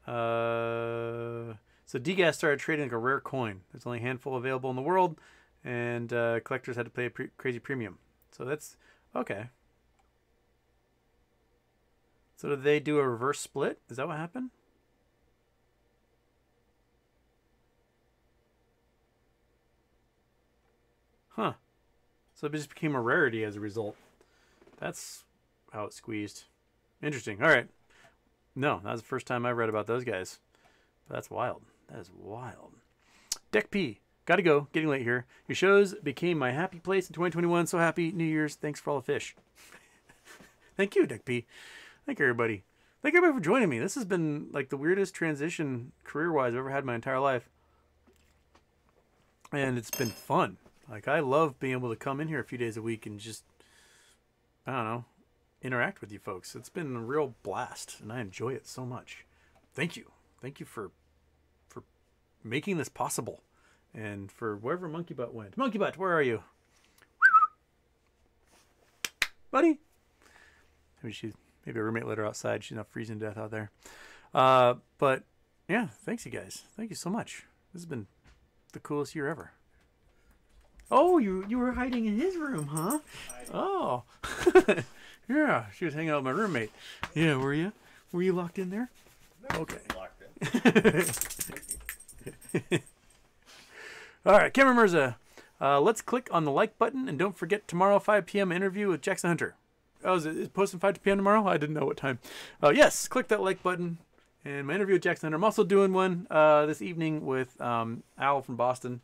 So DGAS started trading like a rare coin. There's only a handful available in the world, and collectors had to pay a crazy premium. So that's okay. So did they do a reverse split? Is that what happened? Huh. So it just became a rarity as a result. That's how it squeezed. Interesting. All right. No, that was the first time I read about those guys. But that's wild. That is wild. Deck P. Gotta go. Getting late here. Your shows became my happy place in 2021. So happy. New Year's. Thanks for all the fish. Thank you, Deck P. Thank you, everybody. Thank everybody for joining me. This has been like the weirdest transition career-wise I've ever had in my entire life. And it's been fun. Like, I love being able to come in here a few days a week and just, I don't know, interact with you folks. It's been a real blast, and I enjoy it so much. Thank you. Thank you for making this possible. And for wherever Monkey Butt went. Monkey Butt, where are you? Buddy? Maybe a roommate let her outside. She's not freezing to death out there. But, yeah, thanks, you guys. Thank you so much. This has been the coolest year ever. Oh, you were hiding in his room, huh? Oh. Yeah, she was hanging out with my roommate. Yeah, were you? Were you locked in there? Okay. Locked in. All right, Cameron Mirza. Let's click on the like button, and don't forget tomorrow 5 p.m. interview with Jackson Hunter. Oh, is it posting 5 p.m. tomorrow? I didn't know what time. Yes, click that like button. And my interview with Jackson Hunter. I'm also doing one this evening with Al from Boston.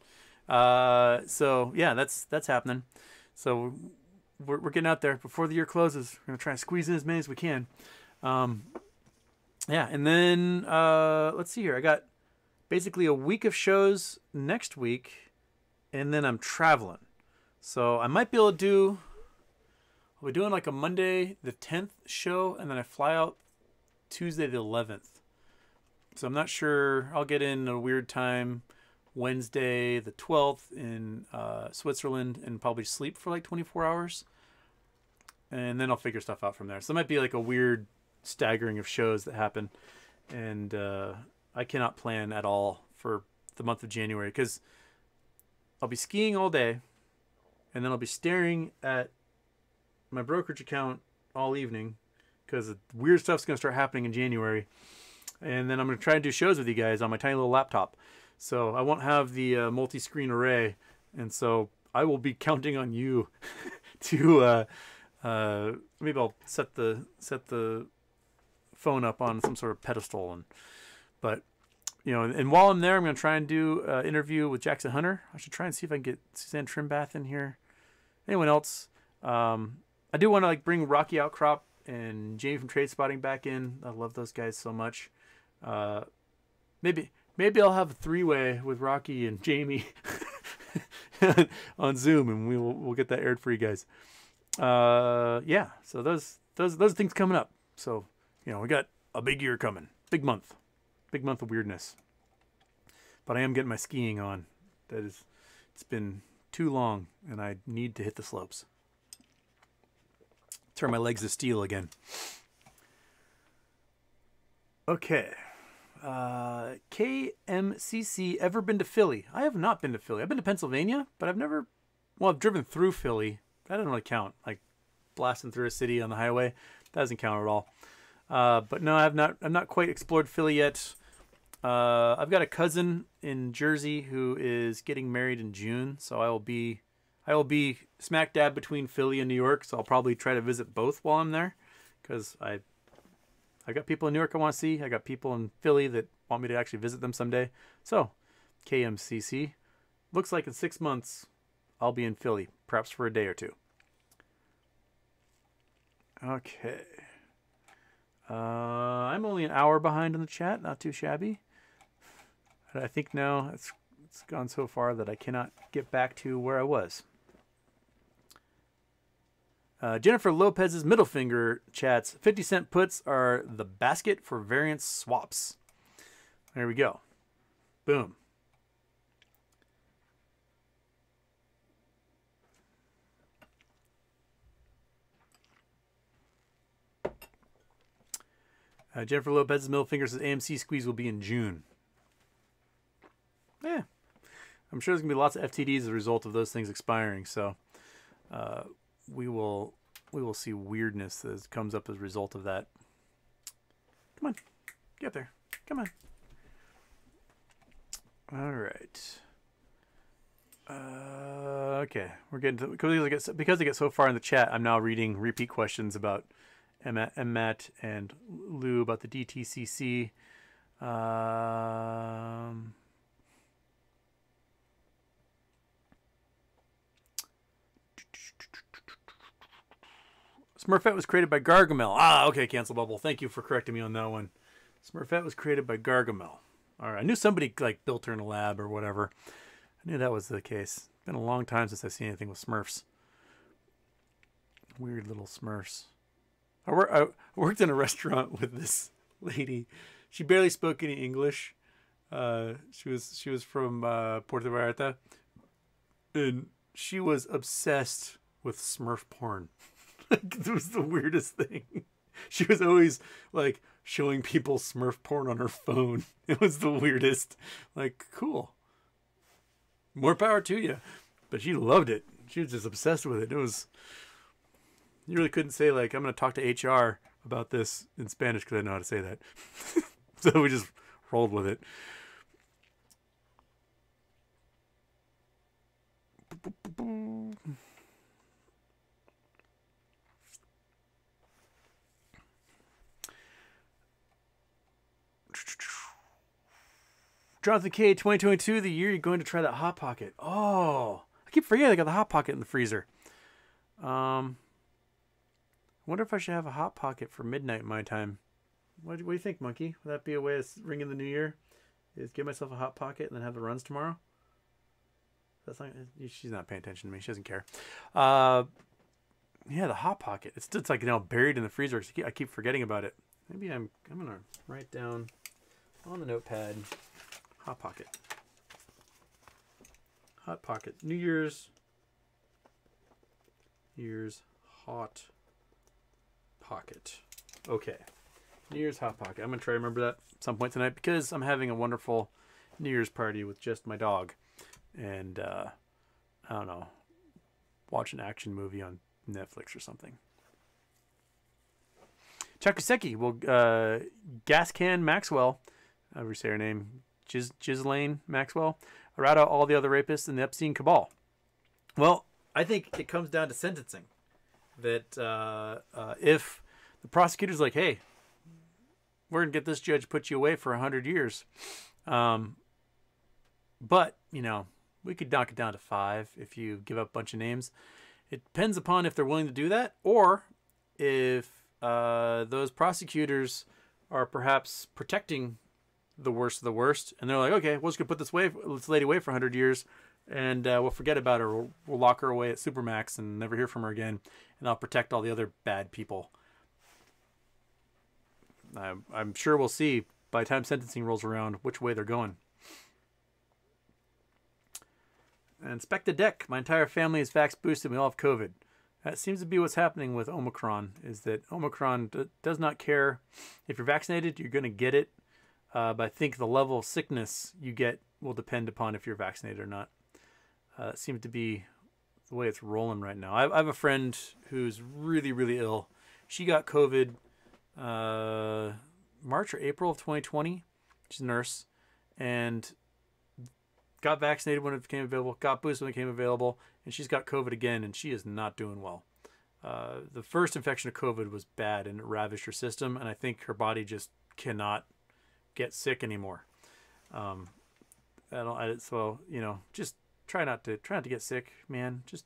So yeah, that's happening. So we're getting out there before the year closes. We're gonna try and squeeze in as many as we can. Yeah, and then let's see here. I got basically a week of shows next week, and then I'm traveling. So I might be able to do. I'll be doing like a Monday the 10th show, and then I fly out Tuesday the 11th. So I'm not sure. I'll get in a weird time Wednesday the 12th in Switzerland and probably sleep for like 24 hours. And then I'll figure stuff out from there. So it might be like a weird staggering of shows that happen. And I cannot plan at all for the month of January because I'll be skiing all day. And then I'll be staring at my brokerage account all evening because weird stuff's going to start happening in January. And then I'm going to try and do shows with you guys on my tiny little laptop. So I won't have the multi-screen array. And so I will be counting on you to maybe I'll set the phone up on some sort of pedestal. But you know, and while I'm there, I'm going to try and do an interview with Jackson Hunter. I should try and see if I can get Suzanne Trimbath in here. Anyone else? I do want to like bring Rocky Outcrop and Jamie from Trade Spotting back in. I love those guys so much. Maybe I'll have a three-way with Rocky and Jamie on Zoom, and we'll get that aired for you guys. Yeah, so those things coming up. So you know, we got a big year coming, big month of weirdness. But I am getting my skiing on. It's been too long, and I need to hit the slopes. Turn my legs to steel again. Okay. KMCC, ever been to Philly? I have not been to Philly. I've been to Pennsylvania, but I've driven through Philly. That doesn't really count. Like blasting through a city on the highway, that doesn't count at all. But no, I've not quite explored Philly yet. I've got a cousin in Jersey who is getting married in June, so I will be smack dab between Philly and New York. So I'll probably try to visit both while I'm there, because I got people in New York I want to see. I got people in Philly that want me to actually visit them someday. So, KMCC. Looks like in 6 months, I'll be in Philly, perhaps for a day or two. Okay. I'm only an hour behind on the chat. Not too shabby. But I think now it's gone so far that I cannot get back to where I was. Jennifer Lopez's middle finger chats. 50-cent puts are the basket for variance swaps. There we go. Boom. Jennifer Lopez's middle finger says AMC squeeze will be in June. Yeah. I'm sure there's going to be lots of FTDs as a result of those things expiring. So we will see weirdness that comes up as a result of that. Come on. Get there. Come on. All right. Okay. We're getting to, because I get so far in the chat, I'm now reading repeat questions about Matt and Lou about the DTCC. Smurfette was created by Gargamel. Ah, okay, Cancel Bubble. Thank you for correcting me on that one. Smurfette was created by Gargamel. All right, I knew somebody like built her in a lab or whatever. I knew that was the case. It's been a long time since I've seen anything with Smurfs. Weird little Smurfs. I worked in a restaurant with this lady. She barely spoke any English. She was from Puerto Vallarta, and she was obsessed with Smurf porn. It was the weirdest thing. She was always like showing people Smurf porn on her phone. It was the weirdest. Like, cool. More power to you. But she loved it. She was just obsessed with it. It was, you really couldn't say like, I'm going to talk to HR about this in Spanish because I know how to say that. So we just rolled with it. Jonathan K, 2022, the year you're going to try that Hot Pocket. Oh, I keep forgetting I got the Hot Pocket in the freezer. I wonder if I should have a Hot Pocket for midnight my time. What do you think, Monkey? Would that be a way of ringing the new year? Is give myself a Hot Pocket and then have the runs tomorrow? That's not, she's not paying attention to me. She doesn't care. Yeah, the Hot Pocket. It's like buried in the freezer. I keep forgetting about it. Maybe I'm gonna write down on the notepad. Hot Pocket. Hot Pocket. New Year's Hot Pocket. Okay. New Year's Hot Pocket. I'm going to try to remember that at some point tonight because I'm having a wonderful New Year's party with just my dog. And, I don't know, watch an action movie on Netflix or something. Chakuseki. Well, Gascan Maxwell. However you say her name. Ghislaine Maxwell, errata all the other rapists in the Epstein cabal. Well, I think it comes down to sentencing. That if the prosecutor's like, hey, we're going to get this judge to put you away for 100 years. But, we could knock it down to 5 if you give up a bunch of names. It depends upon if they're willing to do that or if those prosecutors are perhaps protecting the worst of the worst, and they're like, okay, we're just gonna put this lady away for 100 years, and we'll forget about her. We'll lock her away at Supermax and never hear from her again, and I'll protect all the other bad people. I'm sure we'll see by the time sentencing rolls around which way they're going. And inspect the deck. My entire family is vax boosted. We all have COVID. That seems to be what's happening with Omicron. Is that Omicron does not care if you're vaccinated, you're gonna get it. But I think the level of sickness you get will depend upon if you're vaccinated or not. It seems to be the way it's rolling right now. I have a friend who's really, really ill. She got COVID March or April of 2020. She's a nurse. And got vaccinated when it became available. Got boosted when it became available. And she's got COVID again, and she is not doing well. The first infection of COVID was bad, and it ravaged her system. And I think her body just cannot get sick anymore. So just try not to get sick, man. Just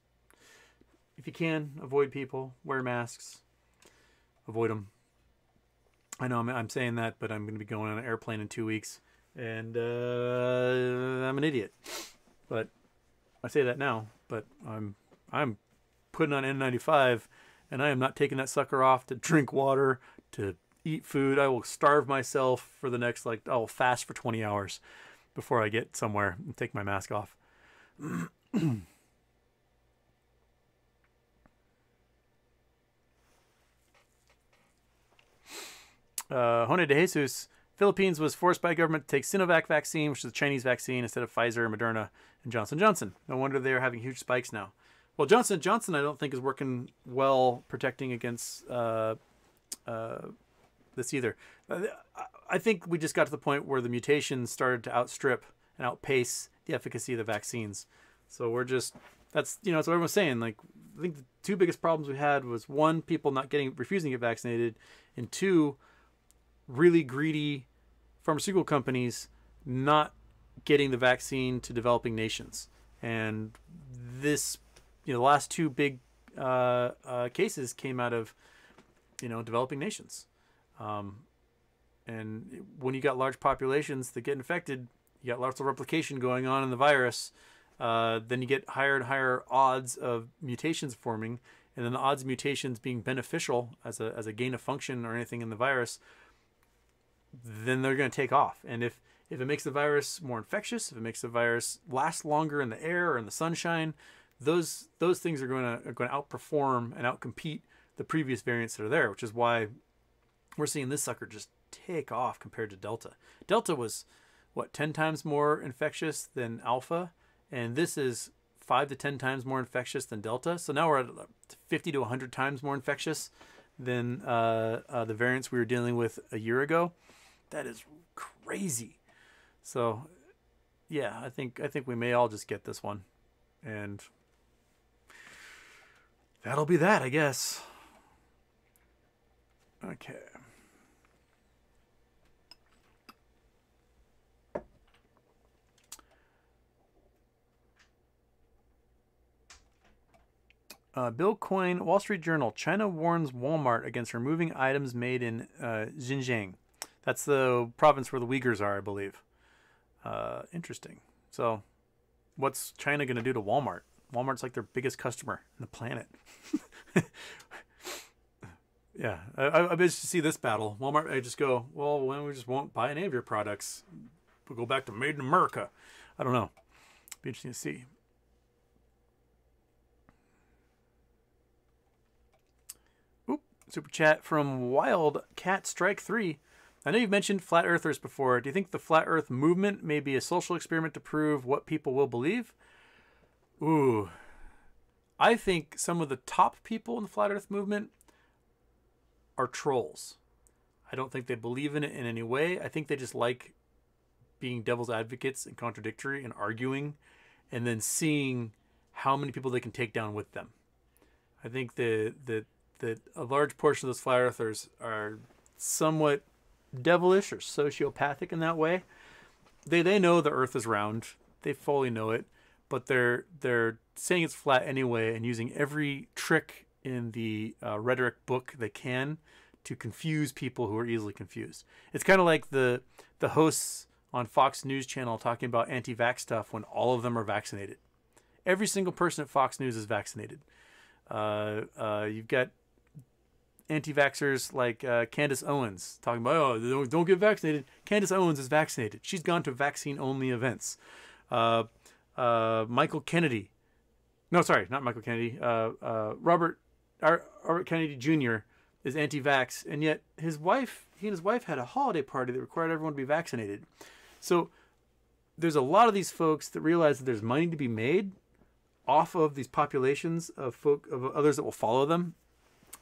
if you can, avoid people, wear masks, avoid them. I know I'm saying that, but I'm going to be going on an airplane in 2 weeks, and I'm an idiot. But I say that now, but I'm putting on N95, and I am not taking that sucker off to drink water, to eat food. I will starve myself for the next, I'll fast for 20 hours before I get somewhere and take my mask off. Jone de Jesus, Philippines was forced by government to take Sinovac vaccine, which is a Chinese vaccine, instead of Pfizer, Moderna, and Johnson & Johnson. No wonder they're having huge spikes now. Well, Johnson & Johnson, I don't think, is working well protecting against this either. I think we just got to the point where the mutations started to outstrip and outpace the efficacy of the vaccines. So we're just, that's what everyone's saying. Like, I think the two biggest problems we had was, one, people refusing to get vaccinated, and two, really greedy pharmaceutical companies not getting the vaccine to developing nations. And this, the last two big cases came out of, developing nations. And when you got large populations that get infected, you got lots of replication going on in the virus. Then you get higher and higher odds of mutations forming, and then the odds of mutations being beneficial as a gain of function or anything in the virus, then they're going to take off. And if it makes the virus more infectious, if it makes the virus last longer in the air or in the sunshine, those things are going to outperform and outcompete the previous variants that are there, which is why we're seeing this sucker just take off compared to Delta. Delta was, 10 times more infectious than Alpha, and this is 5 to 10 times more infectious than Delta. So now we're at 50 to 100 times more infectious than the variants we were dealing with a year ago. That is crazy. So, yeah, I think we may all just get this one, and that'll be that, I guess. Okay. Bill Coyne, Wall Street Journal. China warns Walmart against removing items made in Xinjiang. That's the province where the Uyghurs are, I believe. Interesting. So, what's China going to do to Walmart? Walmart's like their biggest customer on the planet. Yeah, I just see this battle. Walmart, I just go, well, we just won't buy any of your products. We'll go back to Made in America. I don't know. Be interesting to see. Oop, super chat from Wild Cat Strike 3. I know you've mentioned flat earthers before. Do you think the flat earth movement may be a social experiment to prove what people will believe? Ooh. I think some of the top people in the flat earth movement are trolls. I don't think they believe in it in any way. I think they just like being devil's advocates and contradictory and arguing, and then seeing how many people they can take down with them. I think that a large portion of those flat earthers are somewhat devilish or sociopathic in that way. They know the earth is round. They fully know it, but they're saying it's flat anyway and using every trick in the rhetoric book they can to confuse people who are easily confused. It's kind of like the hosts on Fox News Channel talking about anti-vax stuff when all of them are vaccinated. Every single person at Fox News is vaccinated. You've got anti-vaxxers like Candace Owens talking about, oh, don't get vaccinated. Candace Owens is vaccinated. She's gone to vaccine-only events. Michael Kennedy. No, sorry, not Michael Kennedy. Robert Kennedy Jr. is anti-vax, and yet he and his wife had a holiday party that required everyone to be vaccinated. So there's a lot of these folks that realize that there's money to be made off of these populations of others that will follow them.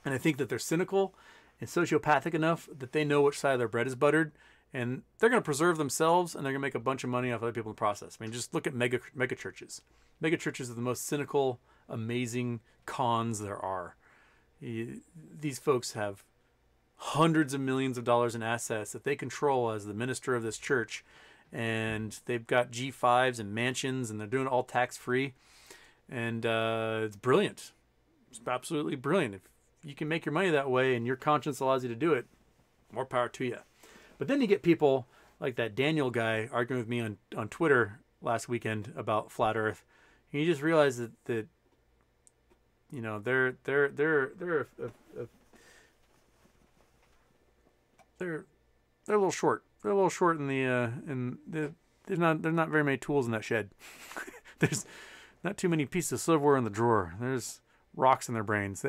And I think that they're cynical and sociopathic enough that they know which side of their bread is buttered, and they're going to preserve themselves, and they're going to make a bunch of money off other people in the process. I mean, just look at mega churches. Mega churches are the most cynical, amazing cons there are. These folks have hundreds of millions of dollars in assets that they control as the minister of this church, and they've got G5s and mansions, and they're doing it all tax-free, and it's brilliant. It's absolutely brilliant. If you can make your money that way and your conscience allows you to do it, more power to you. But then you get people like that Daniel guy arguing with me on Twitter last weekend about flat Earth, and you just realize that they're a little short. They're a little short in there's not very many tools in that shed. There's not too many pieces of silverware in the drawer. There's rocks in their brains.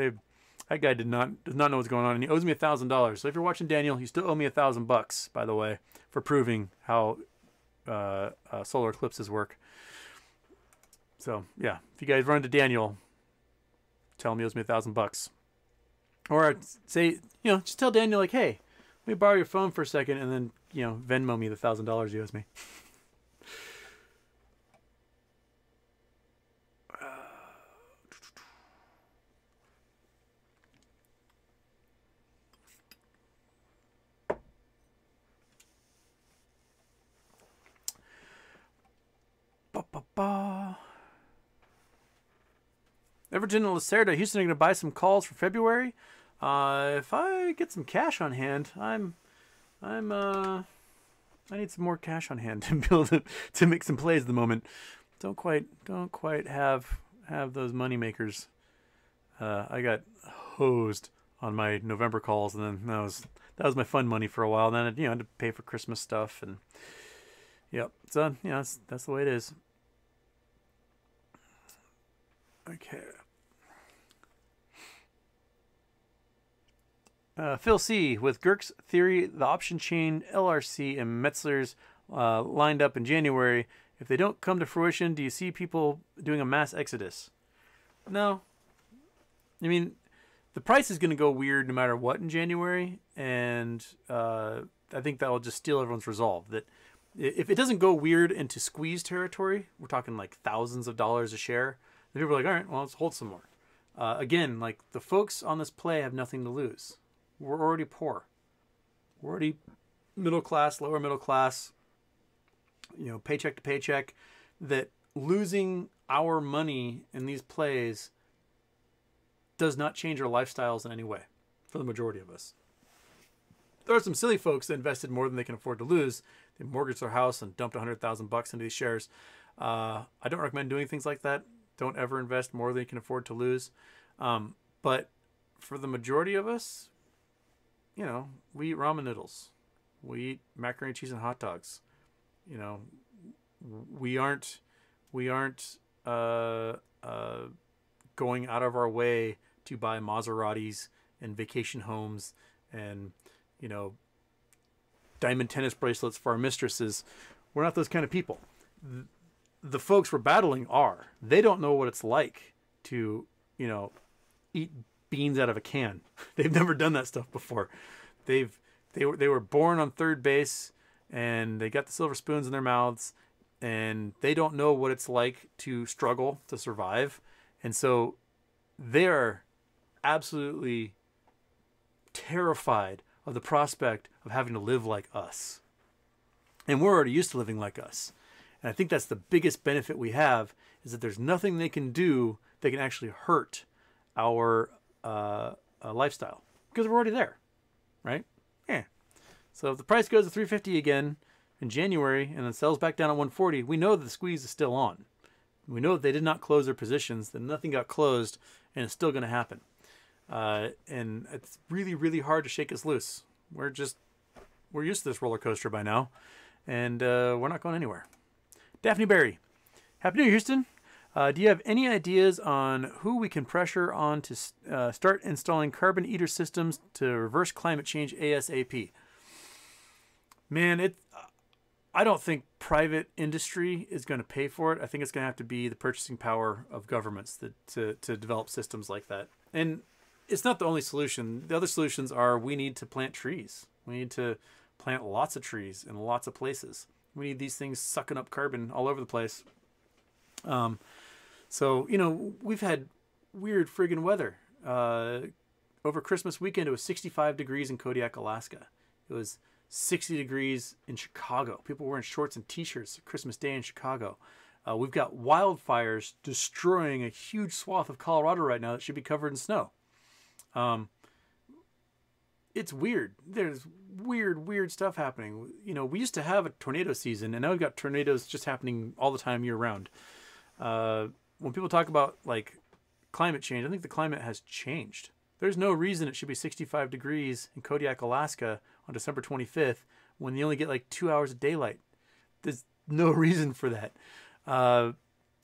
That guy does not know what's going on, and he owes me $1,000. So if you're watching Daniel, you still owe me $1,000, by the way, for proving how solar eclipses work. So yeah, if you guys run into Daniel, tell him he owes me $1,000. Or say, just tell Daniel, like, hey, let me borrow your phone for a second, and then, Venmo me the $1,000 he owes me. Everton and Lacerda, Houston are going to buy some calls for February. If I get some cash on hand, I need some more cash on hand to be able to make some plays at the moment. Don't quite have those money makers. I got hosed on my November calls, and then that was my fun money for a while. And then I had to pay for Christmas stuff, and yep. So that's the way it is. Okay. Phil C. with Girk's Theory, the option chain, LRC, and Metzler's lined up in January. If they don't come to fruition, do you see people doing a mass exodus? No. I mean, the price is going to go weird no matter what in January, and I think that will just steal everyone's resolve. That if it doesn't go weird into squeeze territory, we're talking like thousands of dollars a share, then people are like, all right, well, let's hold some more. Again, like the folks on this play have nothing to lose. We're already poor. We're already middle class, lower middle class, paycheck to paycheck. That losing our money in these plays does not change our lifestyles in any way for the majority of us. There are some silly folks that invested more than they can afford to lose. They mortgaged their house and dumped $100,000 into these shares. I don't recommend doing things like that. Don't ever invest more than you can afford to lose. But for the majority of us, we eat ramen noodles. We eat macaroni and cheese and hot dogs. We aren't going out of our way to buy Maseratis and vacation homes and, diamond tennis bracelets for our mistresses. We're not those kind of people. The folks we're battling are. They don't know what it's like to, eat beans out of a can. They've never done that stuff before. They were born on third base, and they got the silver spoons in their mouths, and they don't know what it's like to struggle to survive. And so they're absolutely terrified of the prospect of having to live like us. And we're already used to living like us. And I think that's the biggest benefit we have, is that there's nothing they can do that can actually hurt our lifestyle, because we're already there, right? Yeah. So if the price goes to $350 again in January and then sells back down at $140, we know that the squeeze is still on. We know that they did not close their positions, that nothing got closed, and it's still going to happen. And it's really, really hard to shake us loose. We're used to this roller coaster by now, and we're not going anywhere. Daphne Berry, Happy New Year, Houston. Do you have any ideas on who we can pressure on to start installing carbon eater systems to reverse climate change ASAP? Man, I don't think private industry is going to pay for it. I think it's going to have to be the purchasing power of governments to develop systems like that. And it's not the only solution. The other solutions are, we need to plant trees. We need to plant lots of trees in lots of places. We need these things sucking up carbon all over the place. So, we've had weird friggin' weather. Over Christmas weekend, it was 65 degrees in Kodiak, Alaska. It was 60 degrees in Chicago. People were wearing shorts and t-shirts Christmas Day in Chicago. We've got wildfires destroying a huge swath of Colorado right now that should be covered in snow. It's weird. There's weird stuff happening. We used to have a tornado season, and now we've got tornadoes just happening all the time year round. When people talk about like climate change, I think the climate has changed. There's no reason it should be 65 degrees in Kodiak, Alaska on December 25th when you only get like 2 hours of daylight. There's no reason for that.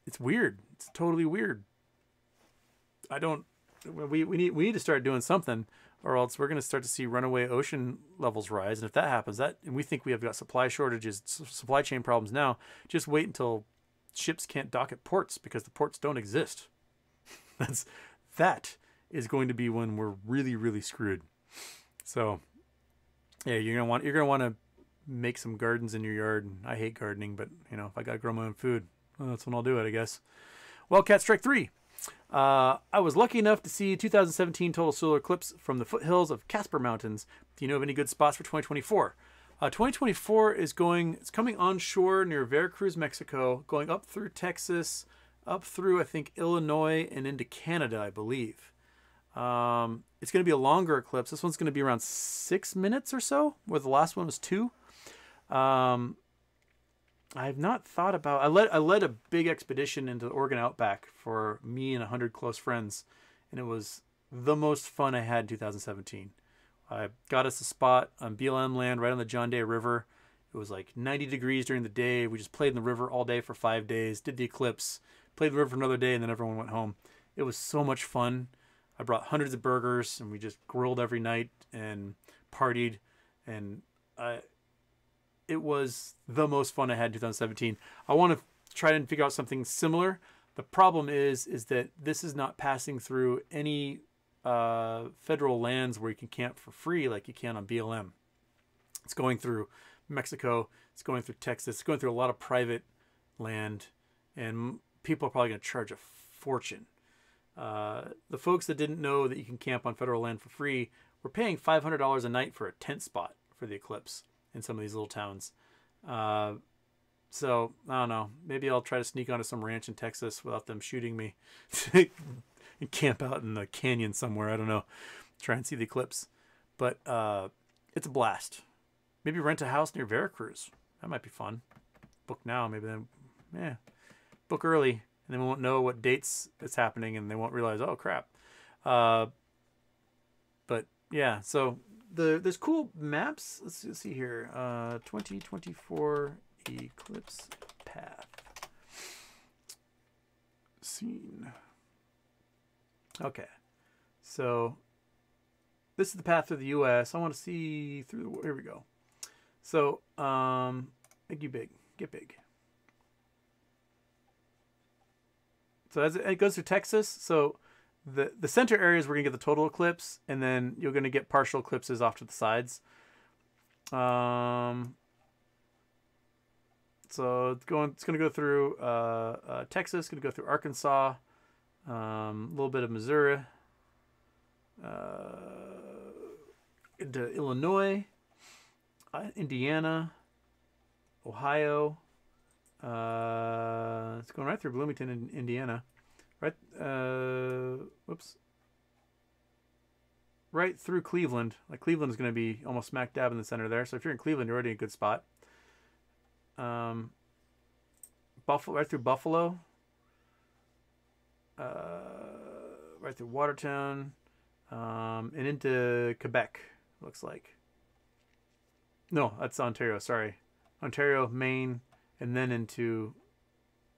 It's weird. It's totally weird. I don't we need to start doing something, or else we're going to start to see runaway ocean levels rise. And if that happens, and we think we have got supply shortages, supply chain problems now, just wait until ships can't dock at ports because the ports don't exist. That is going to be when we're really, really screwed. So yeah, you're gonna want to make some gardens in your yard. I hate gardening, but you know, if I gotta grow my own food, well, that's when I'll do it, I guess. Wildcat Strike 3. I was lucky enough to see 2017 total solar eclipse from the foothills of Casper Mountains. Do you know of any good spots for 2024? 2024 is coming onshore near Veracruz, Mexico, going up through Texas, up through, I think, Illinois, and into Canada, I believe. It's going to be a longer eclipse. This one's going to be around 6 minutes or so, where the last one was 2. I've not thought about... I led a big expedition into the Oregon Outback for me and 100 close friends, and it was the most fun I had in 2017. I got us a spot on BLM land right on the John Day River. It was like 90 degrees during the day. We just played in the river all day for 5 days, did the eclipse, played in the river for another day, and then everyone went home. It was so much fun. I brought hundreds of burgers, and we just grilled every night and partied, and it was the most fun I had in 2017. I want to try and figure out something similar. The problem is that this is not passing through any federal lands where you can camp for free like you can on BLM. It's going through Mexico, it's going through Texas, it's going through a lot of private land, and people are probably going to charge a fortune. The folks that didn't know that you can camp on federal land for free were paying $500 a night for a tent spot for the eclipse in some of these little towns. So, I don't know. Maybe I'll try to sneak onto some ranch in Texas without them shooting me and camp out in the canyon somewhere. I don't know. Try and see the eclipse. But it's a blast. Maybe rent a house near Veracruz. That might be fun. Book now. Maybe then, book early. And then we won't know what dates it's happening, and they won't realize, oh, crap. But, yeah, so there's cool maps. Let's see here. 2024 Eclipse Path. Scene. Okay. So, this is the path through the U.S. I want to see through here we go. So, make you big. Get big. So as it goes through Texas, so the center areas we're gonna get the total eclipse, and then you're gonna get partial eclipses off to the sides. So it's gonna go through Texas, gonna go through Arkansas, a little bit of Missouri, into Illinois, Indiana, Ohio. It's going right through Bloomington in Indiana. Right, right through Cleveland. Like Cleveland is going to be almost smack dab in the center there. So if you're in Cleveland, you're already in a good spot. Buffalo, right through Buffalo. Right through Watertown, and into Quebec. Looks like. No, that's Ontario. Sorry, Ontario, Maine. And then into,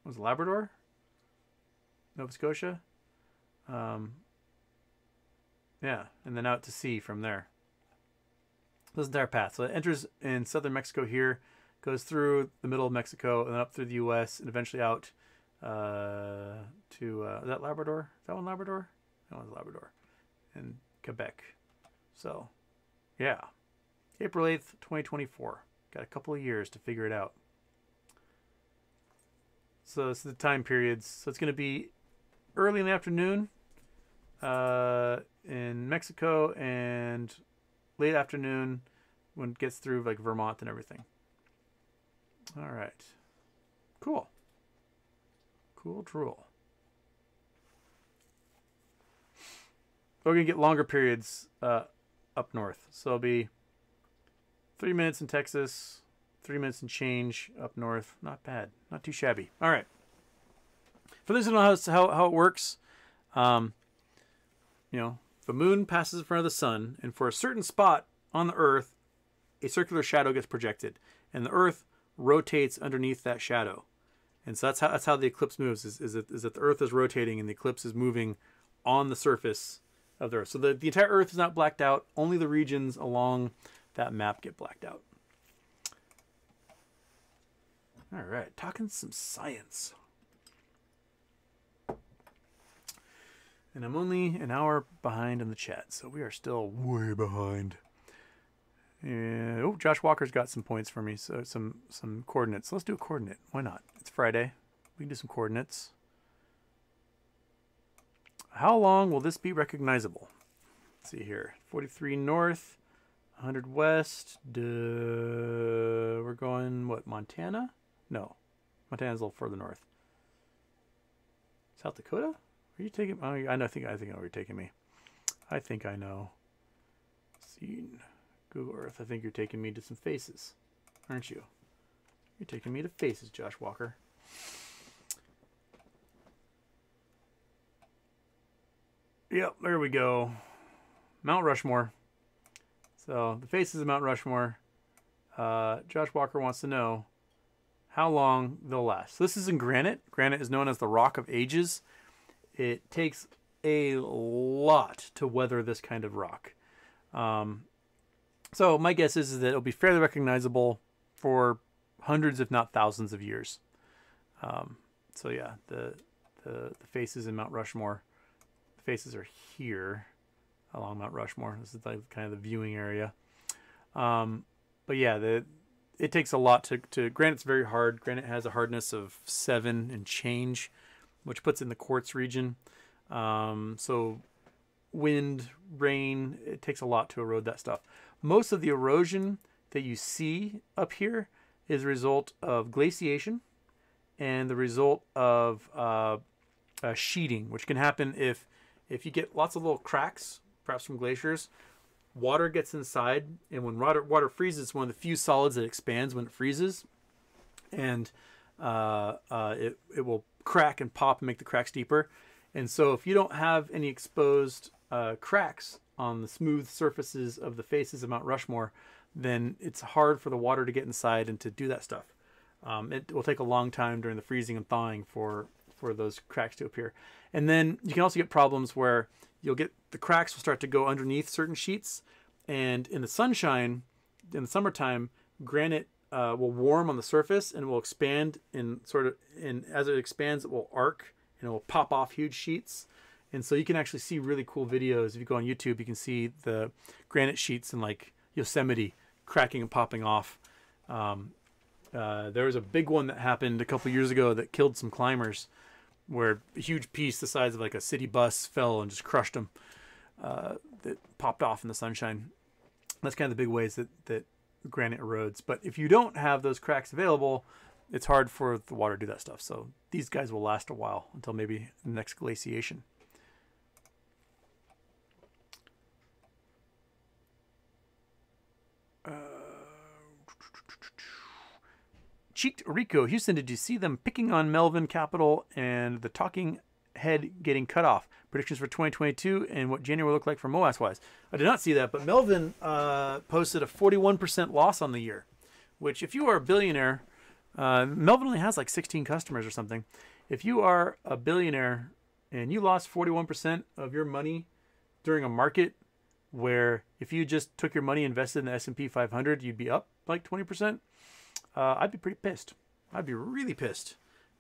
what was it, Labrador? Nova Scotia? Yeah, and then out to sea from there. This is our path. So it enters in southern Mexico here, goes through the middle of Mexico, and then up through the U.S., and eventually out to, is that Labrador? Is that one Labrador? That one's Labrador. And Quebec. So, yeah. April 8th, 2024. Got a couple of years to figure it out. So this is the time periods. So it's going to be early in the afternoon in Mexico, and late afternoon when it gets through like Vermont and everything. All right. Cool. Cool drool. We're going to get longer periods up north. So it'll be 3 minutes in Texas, 3 minutes and change up north. Not bad. Not too shabby. All right. For those who don't know how it works, you know, the moon passes in front of the sun, and for a certain spot on the Earth, a circular shadow gets projected, and the Earth rotates underneath that shadow. And so that's how the eclipse moves, is that the Earth is rotating and the eclipse is moving on the surface of the Earth. So the entire Earth is not blacked out. Only the regions along that map get blacked out. All right, talking some science. And I'm only an hour behind in the chat, so we are still way behind. And, oh, Josh Walker's got some points for me, so some coordinates. Let's do a coordinate. Why not? It's Friday. We can do some coordinates. How long will this be recognizable? Let's see here. 43 north, 100 west. We're going, what, Montana? No. Montana's a little further north. South Dakota? Are you taking... Oh, I know, I think I know where you're taking me. I think I know. Scene. Google Earth. I think you're taking me to some faces. Aren't you? You're taking me to faces, Josh Walker. Yep, there we go. Mount Rushmore. So, the faces of Mount Rushmore. Josh Walker wants to know how long they'll last. So this is in granite. Granite is known as the Rock of Ages. It takes a lot to weather this kind of rock. So my guess is that it'll be fairly recognizable for hundreds, if not thousands of years. So yeah, the faces in Mount Rushmore. The faces are here along Mount Rushmore. This is like kind of the viewing area. But yeah, it takes a lot to granite's very hard. Granite has a hardness of 7 and change, which puts it in the quartz region. So wind, rain, it takes a lot to erode that stuff. Most of the erosion that you see up here is a result of glaciation and the result of sheeting, which can happen if you get lots of little cracks, perhaps from glaciers. Water gets inside, and when water freezes, it's one of the few solids that expands when it freezes, and it will crack and pop and make the cracks deeper. And so if you don't have any exposed cracks on the smooth surfaces of the faces of Mount Rushmore, then it's hard for the water to get inside and to do that stuff. It will take a long time during the freezing and thawing for those cracks to appear. And then you can also get problems where you'll get the cracks will start to go underneath certain sheets, and in the sunshine, in the summertime, granite will warm on the surface and will expand and as it expands, it will arc and it will pop off huge sheets. And so you can actually see really cool videos. If you go on YouTube, you can see the granite sheets in like Yosemite cracking and popping off. There was a big one that happened a couple years ago that killed some climbers, where a huge piece the size of like a city bus fell and just crushed them. That popped off in the sunshine. That's kind of the big ways that granite erodes. But if you don't have those cracks available, it's hard for the water to do that stuff. So these guys will last a while until maybe the next glaciation. Cheeked Rico, Houston, did you see them picking on Melvin Capital and the talking head getting cut off? Predictions for 2022 and what January will look like for MOAS-wise. I did not see that, but Melvin posted a 41% loss on the year, which if you are a billionaire, Melvin only has like 16 customers or something. If you are a billionaire and you lost 41% of your money during a market where if you just took your money invested in the S&P 500, you'd be up like 20%, I'd be pretty pissed. I'd be really pissed.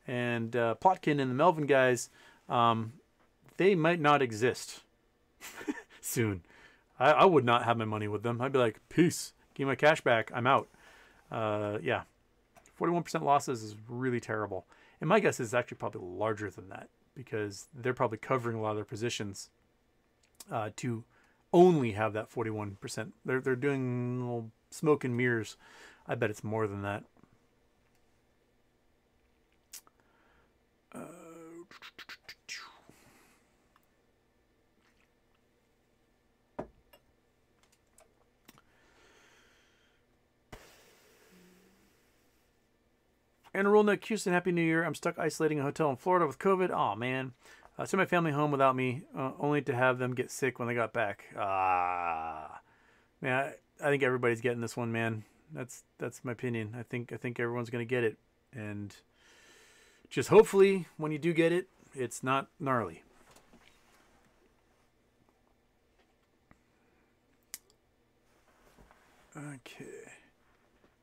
And Plotkin and the Melvin guys, they might not exist soon. I would not have my money with them. I'd be like, peace. Give me my cash back. I'm out. Yeah. 41% losses is really terrible. And my guess is actually probably larger than that, because they're probably covering a lot of their positions to only have that 41%. They're doing little smoke and mirrors. I bet it's more than that. And Rolnick, Houston, Happy New Year. I'm stuck isolating a hotel in Florida with COVID. Oh man. Sent my family home without me, only to have them get sick when they got back. Man, I think everybody's getting this one, man. That's my opinion. I think everyone's gonna get it, and just hopefully when you do get it, it's not gnarly. Okay.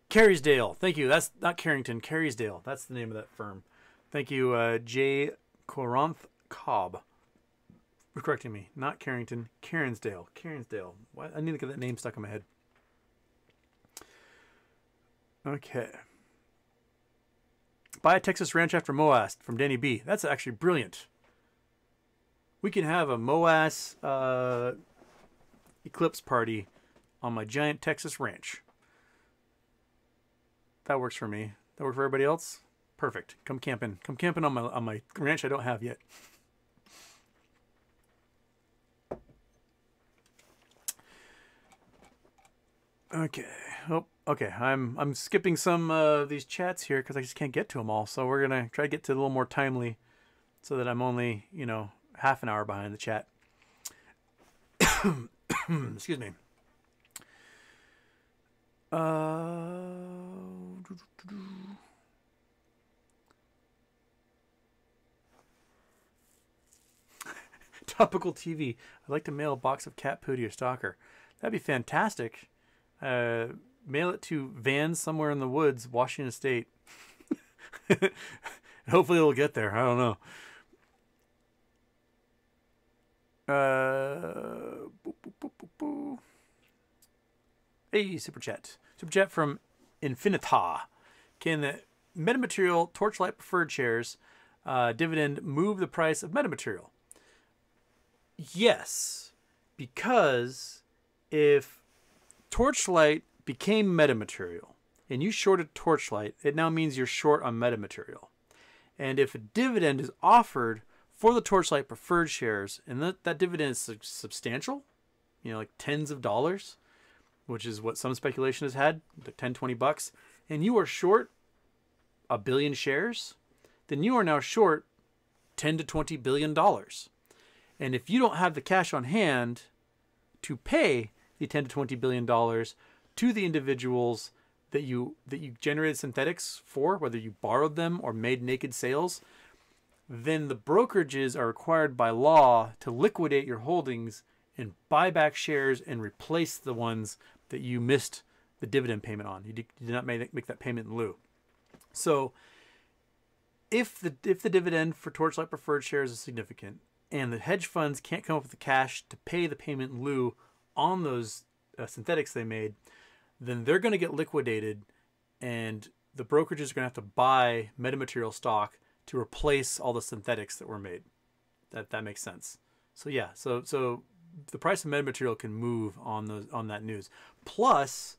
Carriesdale. Thank you. That's not Carrington. Carriesdale. That's the name of that firm. Thank you, J. Corinth Cobb, for correcting me. Not Carrington. Carriesdale. Carriesdale. What? I need to get that name stuck in my head. Okay. Buy a Texas ranch after Moas from Danny B. That's actually brilliant. We can have a Moas eclipse party on my giant Texas ranch. That works for me. That work for everybody else? Perfect. Come camping. Come camping on my ranch I don't have yet. Okay. Oh, okay. I'm skipping some of these chats here because I just can't get to them all. So we're gonna try to get to a little more timely, so that I'm only, you know, half an hour behind the chat. Excuse me. Topical TV. I'd like to mail a box of cat poo to your stalker. That'd be fantastic. Mail it to Vans somewhere in the woods, Washington State. Hopefully it'll get there. I don't know. Hey, Super Chat. Super Chat from Infinita. Can the metamaterial Torchlight preferred shares dividend move the price of metamaterial? Yes, because if Torchlight became metamaterial and you shorted Torchlight, it now means you're short on metamaterial. And if a dividend is offered for the Torchlight preferred shares, and that dividend is substantial, you know, like tens of dollars, which is what some speculation has had, like 10, 20 bucks, and you are short a billion shares, then you are now short 10 to 20 billion dollars. And if you don't have the cash on hand to pay the 10 to 20 billion dollars to the individuals that you generated synthetics for, whether you borrowed them or made naked sales, then the brokerages are required by law to liquidate your holdings and buy back shares and replace the ones that you missed the dividend payment on. You did not make that payment in lieu. So if the dividend for Torchlight preferred shares is significant and the hedge funds can't come up with the cash to pay the payment in lieu on those synthetics they made, then they're going to get liquidated, and the brokerages are going to have to buy metamaterial stock to replace all the synthetics that were made. That makes sense. So yeah, so the price of metamaterial can move on that news. Plus,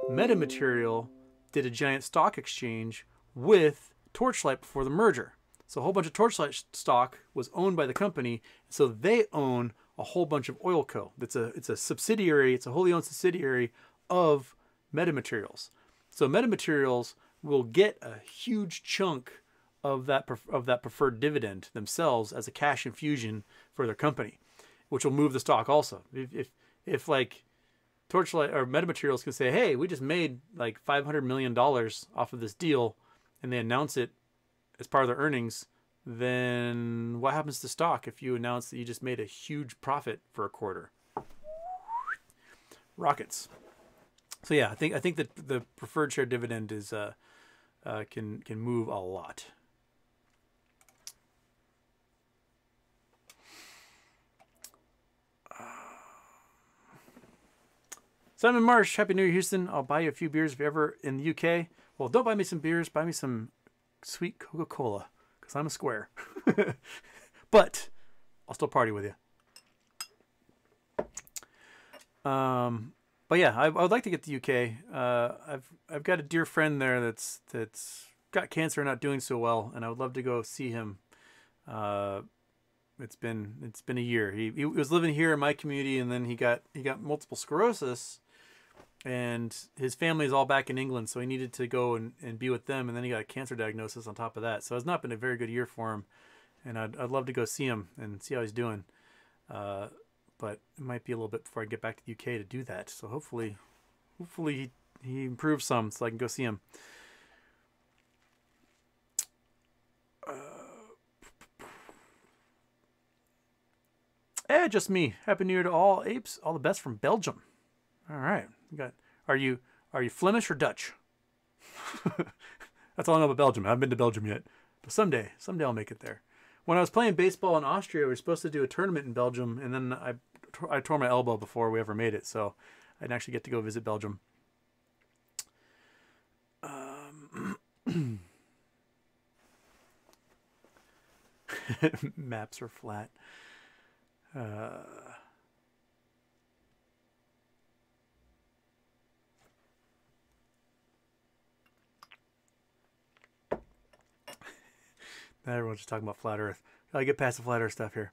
metamaterial did a giant stock exchange with Torchlight before the merger. So a whole bunch of Torchlight stock was owned by the company, so they own a whole bunch of Oil Co. It's a subsidiary, it's a wholly owned subsidiary of Metamaterials. So Metamaterials will get a huge chunk of that preferred dividend themselves as a cash infusion for their company, which will move the stock also. If like Torchlight or Metamaterials can say, hey, we just made like $500 million off of this deal, and they announce it as part of their earnings, then what happens to stock if you announce that you just made a huge profit for a quarter? Rockets. So yeah, I think that the preferred share dividend is can move a lot. Simon Marsh, Happy New Year, Houston. I'll buy you a few beers if you're ever in the UK. Well, don't buy me some beers. Buy me some sweet Coca-Cola, because I'm a square. But I'll still party with you. But yeah, I would like to get to the UK. I've got a dear friend there that's got cancer and not doing so well, and I would love to go see him. It's been a year. He was living here in my community, and then he got multiple sclerosis, and his family is all back in England, so he needed to go and be with them, and then he got a cancer diagnosis on top of that. So it's not been a very good year for him, and I'd love to go see him and see how he's doing. But it might be a little bit before I get back to the UK to do that. So hopefully he improves some so I can go see him. Just me. Happy New Year to all apes. All the best from Belgium. All right. We got Are you Flemish or Dutch? That's all I know about Belgium. I haven't been to Belgium yet, but someday I'll make it there. When I was playing baseball in Austria, we were supposed to do a tournament in Belgium, and then I tore my elbow before we ever made it, so I didn't actually get to go visit Belgium. Maps are flat. Everyone's just talking about flat Earth. Gotta get past the flat Earth stuff here.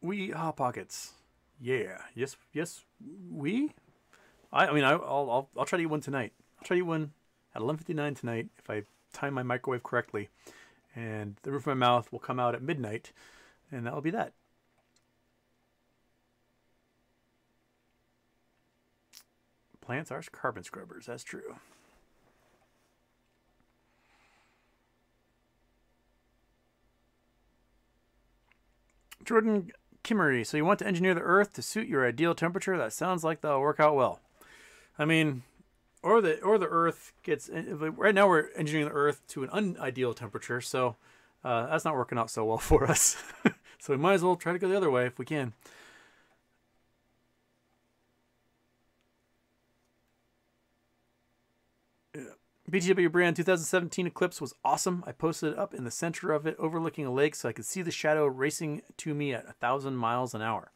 We Hot Pockets. Yeah. Yes. We. I mean, I'll try to eat one tonight. I'll try to eat one at 11:59 tonight if I time my microwave correctly, and the roof of my mouth will come out at midnight, and that will be that. Plants are carbon scrubbers. That's true. Jordan Kimmery. So you want to engineer the Earth to suit your ideal temperature? That sounds like that'll work out well. I mean, or the Earth gets. Right now we're engineering the Earth to an unideal temperature, so that's not working out so well for us. So we might as well try to go the other way if we can. BTW brand 2017 Eclipse was awesome. I posted it up in the center of it, overlooking a lake, so I could see the shadow racing to me at 1,000 miles an hour.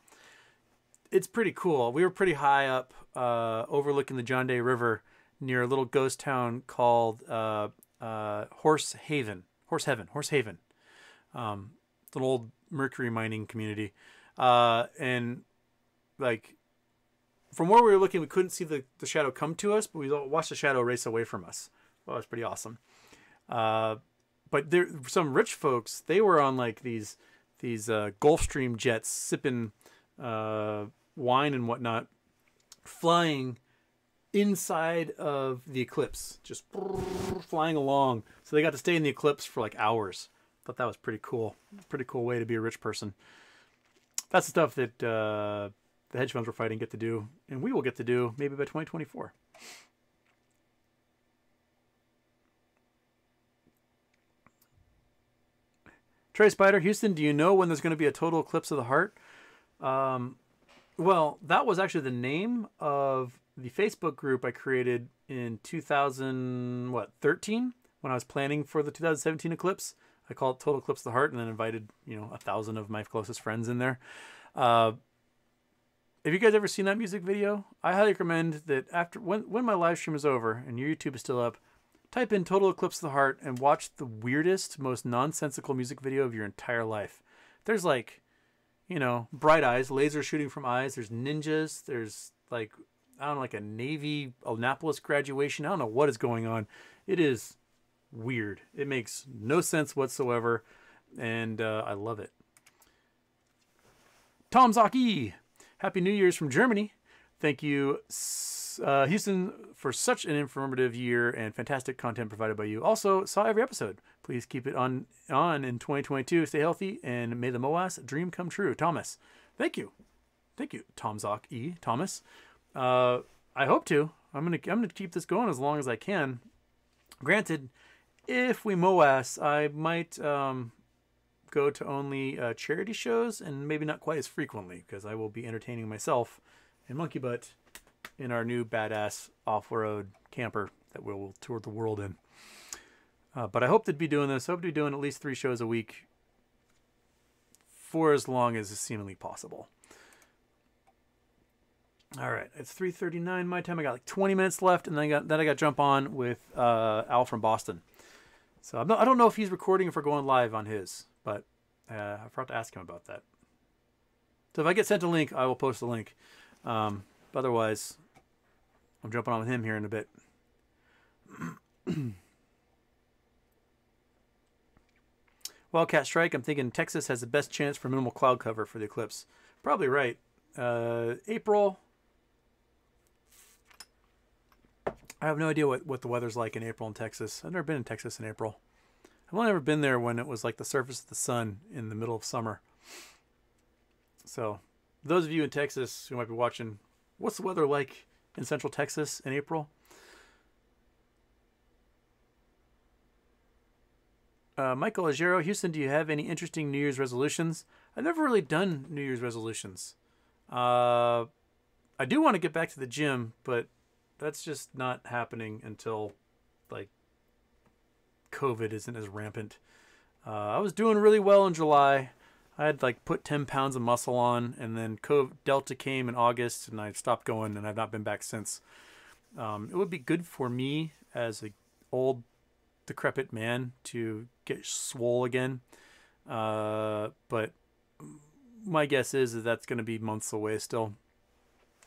It's pretty cool. We were pretty high up, overlooking the John Day River near a little ghost town called Horse Heaven. It's an old mercury mining community, and like from where we were looking, we couldn't see the shadow come to us, but we watched the shadow race away from us. Well, it was pretty awesome. But there, some rich folks, they were on like these Gulfstream jets, sipping wine and whatnot, flying inside of the eclipse, just flying along. So they got to stay in the eclipse for like hours. Thought that was pretty cool. Pretty cool way to be a rich person. That's the stuff that the hedge funds we're fighting get to do, and we will get to do maybe by 2024. Trey Spider, Houston, do you know when there's going to be a total eclipse of the heart? Well, that was actually the name of the Facebook group I created in 2013 when I was planning for the 2017 eclipse. I called it Total Eclipse of the Heart, and then invited 1,000 of my closest friends in there. Have you guys ever seen that music video? I highly recommend that after when my live stream is over and your YouTube is still up, type in Total Eclipse of the Heart and watch the weirdest, most nonsensical music video of your entire life. There's like, bright eyes, lasers shooting from eyes. There's ninjas. There's like, I don't know, like a Navy Annapolis graduation. I don't know what is going on. It is weird. It makes no sense whatsoever, and I love it. Tom Zaki, Happy New Year's from Germany. Thank you, Houston, for such an informative year and fantastic content provided by you. Also, saw every episode. Please keep it on in 2022. Stay healthy, and may the MOAS dream come true. Thomas, thank you, Tom Zaki, Thomas. I hope to. I'm gonna keep this going as long as I can. Granted, if we MOAS, I might go to only charity shows, and maybe not quite as frequently, because I will be entertaining myself and Monkey Butt in our new badass off-road camper that we'll tour the world in. But I hope to be doing this. I hope to be doing at least 3 shows a week for as long as is seemingly possible. All right, it's 3:39 my time. I got like 20 minutes left, and then I got to jump on with Al from Boston. So I don't know if he's recording, if we're going live on his, but I forgot to ask him about that. So if I get sent a link, I will post the link. Otherwise, I'm jumping on with him here in a bit. Wildcat Strike, I'm thinking Texas has the best chance for minimal cloud cover for the eclipse. Probably right. April. I have no idea what the weather's like in April in Texas. I've never been in Texas in April. I've only ever been there when it was like the surface of the sun in the middle of summer. So those of you in Texas who might be watching, what's the weather like in Central Texas in April? Michael Agero, Houston, do you have any interesting New Year's resolutions? I've never really done New Year's resolutions. I do want to get back to the gym, but that's just not happening until like COVID isn't as rampant. I was doing really well in July. I had like put 10 pounds of muscle on, and then Delta came in August, and I stopped going, and I've not been back since. It would be good for me as a old, decrepit man to get swole again. But my guess is that that's going to be months away still.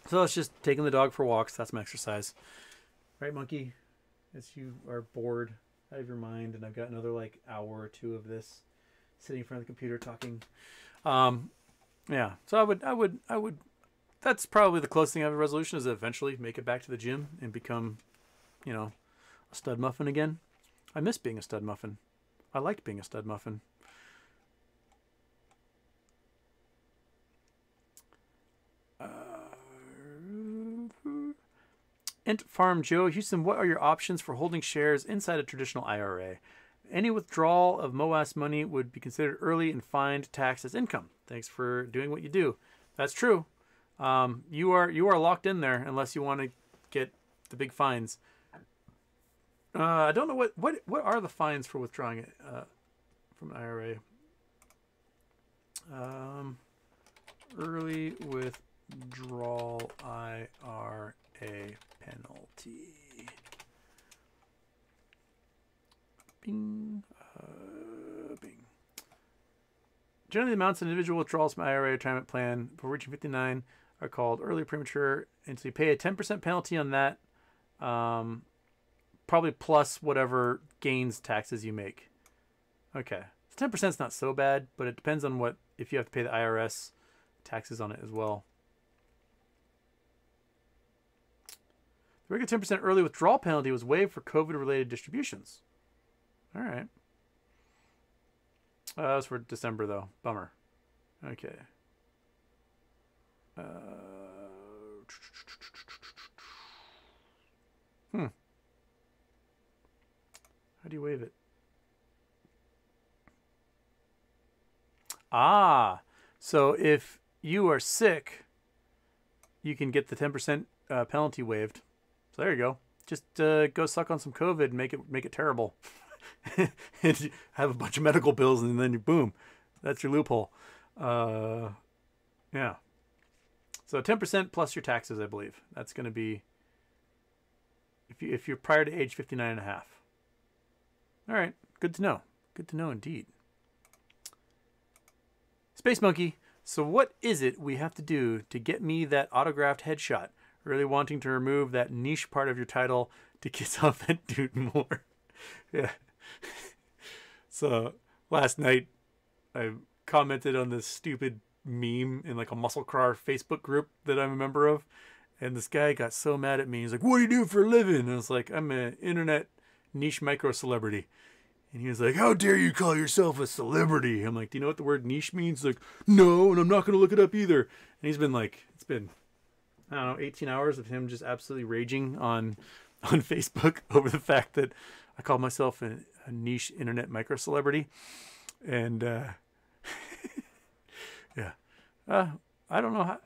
So it's just taking the dog for walks. That's my exercise. Right, monkey? As you are bored out of your mind, and I've got another like hour or two of this sitting in front of the computer talking. Yeah. So I would. That's probably the closest thing I have a resolution is to eventually make it back to the gym and become, you know, a stud muffin again. I miss being a stud muffin. I liked being a stud muffin. Ent Farm Joe, Houston, what are your options for holding shares inside a traditional IRA? Any withdrawal of MOAS money would be considered early and fined taxed as income. Thanks for doing what you do. That's true. You are locked in there unless you want to get the big fines. I don't know what are the fines for withdrawing it from an IRA. Early withdrawal IRA penalty. Bing. Bing. Generally, the amounts an individual withdrawals from IRA retirement plan before reaching 59 are called early premature, and so you pay a 10% penalty on that, probably plus whatever gains taxes you make. Okay, 10% is not so bad, but it depends on if you have to pay the IRS taxes on it as well. The regular 10% early withdrawal penalty was waived for COVID-related distributions. All right. That was for December, though. Bummer. Okay. How do you waive it? So if you are sick, you can get the 10% penalty waived. So there you go. Just go suck on some COVID and make it terrible. And have a bunch of medical bills, and then boom, that's your loophole. Yeah. So 10% plus your taxes, I believe. That's going to be if you're prior to age 59 and a half. All right, good to know. Good to know indeed. Space Monkey. So what is it we have to do to get me that autographed headshot? Really wanting to remove that niche part of your title to kiss off that dude more. Yeah. So last night I commented on this stupid meme in like a muscle car Facebook group that I'm a member of, and this guy got so mad at me. He's like, "What do you do for a living?" And I was like, "I'm an internet niche micro celebrity." And he was like, "How dare you call yourself a celebrity?" I'm like, "Do you know what the word niche means?" He's like, "No, and I'm not going to look it up either." And he's been like, it's been, I don't know, 18 hours of him just absolutely raging on Facebook over the fact that I call myself a niche internet micro celebrity. And yeah, I don't know how.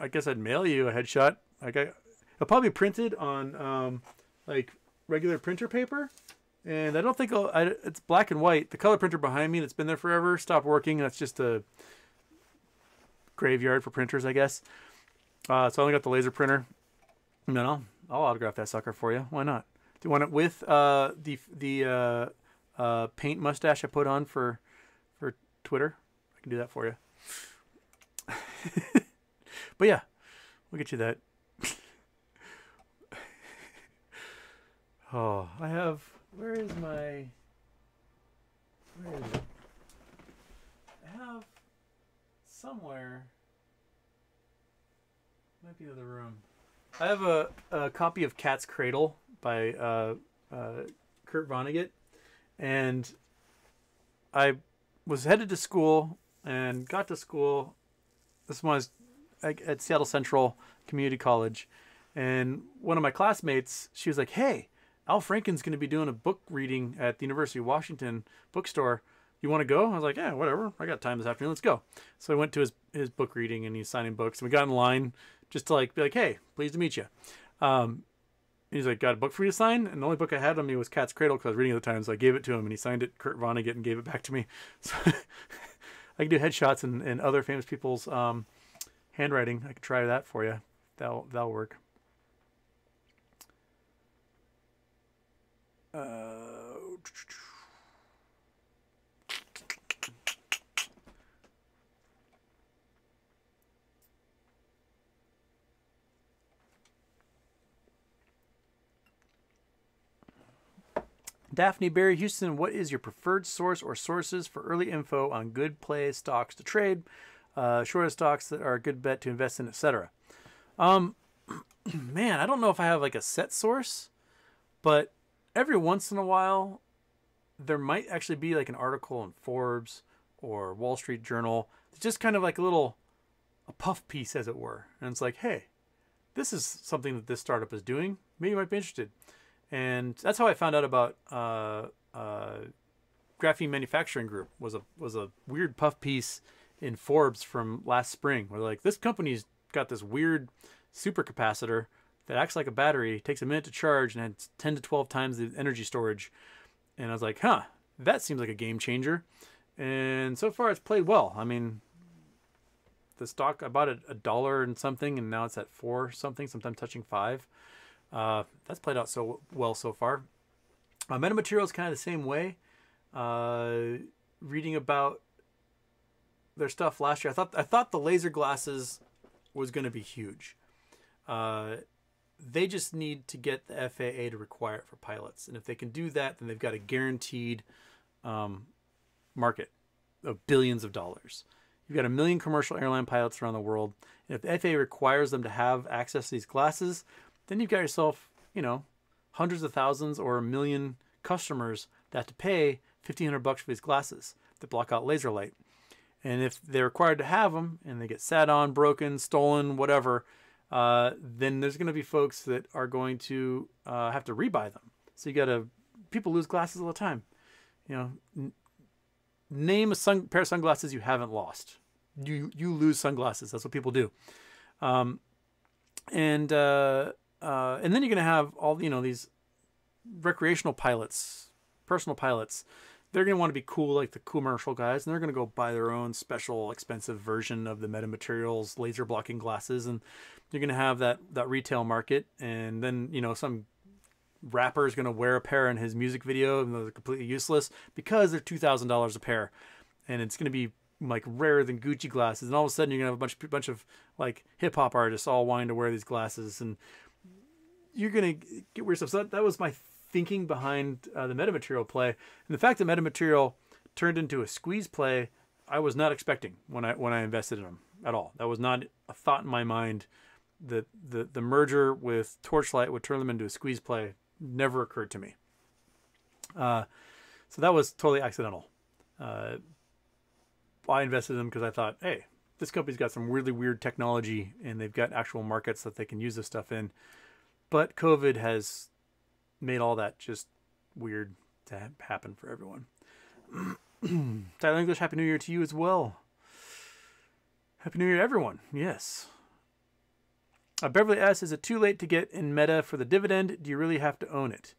I guess I'd mail you a headshot. Like I'll probably print it on like regular printer paper, and I don't think it's black and white. The color printer behind me that's been there forever stopped working. That's just a graveyard for printers, I guess. So I only got the laser printer. And then I'll autograph that sucker for you. Why not? Do you want it with the paint mustache I put on for Twitter? I can do that for you. But yeah, we'll get you that. Oh, I have. Where is it? I have somewhere. Might be in the other room. I have a copy of Cat's Cradle by Kurt Vonnegut, and I was headed to school and got to school. This one I was at Seattle Central Community College, and one of my classmates, she was like, "Hey, Al Franken's going to be doing a book reading at the University of Washington bookstore. You want to go?" I was like, "Yeah, whatever. I got time this afternoon. Let's go." So I went to his book reading, and he's signing books. And we got in line just to like be like, "Hey, pleased to meet you." He's like, "Got a book for you to sign?" And the only book I had on me was Cat's Cradle because I was reading at the time, so I gave it to him, and he signed it, Kurt Vonnegut, and gave it back to me. So I can do headshots and other famous people's handwriting. I could try that for you. That'll work. Daphne Barry Houston, what is your preferred source or sources for early info on good play stocks to trade, shorter stocks that are a good bet to invest in, etc.? Man, I don't know if I have like a set source, but every once in a while, there might actually be like an article in Forbes or Wall Street Journal. It's just kind of like a puff piece, as it were. And it's like, hey, this is something that this startup is doing. Maybe you might be interested. And that's how I found out about Graphene Manufacturing Group. Was a weird puff piece in Forbes from last spring, where like, this company's got this weird supercapacitor that acts like a battery, takes a minute to charge, and has 10 to 12 times the energy storage. And I was like, huh, that seems like a game changer. And so far, it's played well. I mean, the stock, I bought it $1 and something, and now it's at 4 something, sometimes touching 5. That's played out so well so far. Metamaterial is kind of the same way. Reading about their stuff last year, I thought the laser glasses was going to be huge. They just need to get the FAA to require it for pilots, and if they can do that, then they've got a guaranteed market of billions of dollars. You've got 1 million commercial airline pilots around the world, and if the FAA requires them to have access to these glasses, then you've got yourself, hundreds of thousands or 1 million customers that have to pay $1,500 for these glasses that block out laser light. And if they're required to have them and they get sat on, broken, stolen, whatever, then there's going to be folks that are going to have to rebuy them. So people lose glasses all the time. Name a pair of sunglasses you haven't lost. You lose sunglasses. That's what people do. And then you're going to have all, these recreational pilots, personal pilots. They're going to want to be cool like the commercial guys, and they're going to go buy their own special expensive version of the metamaterials laser blocking glasses, and you're going to have that retail market. And then, some rapper is going to wear a pair in his music video, and they're completely useless because they're $2,000 a pair, and it's going to be like rarer than Gucci glasses. And all of a sudden you're going to have a bunch of like hip hop artists all wanting to wear these glasses, and you're going to get weird stuff. So that was my thinking behind the metamaterial play, and the fact that metamaterial turned into a squeeze play, I was not expecting when I invested in them at all. That was not a thought in my mind. That the merger with Torchlight would turn them into a squeeze play never occurred to me. So that was totally accidental. I invested in them because I thought, hey, this company's got some really weird technology, and they've got actual markets that they can use this stuff in. But COVID has made all that just weird to happen for everyone. Tyler English, Happy New Year to you as well. Happy New Year to everyone. Yes. Beverly asks, is it too late to get in Meta for the dividend? Do you really have to own it?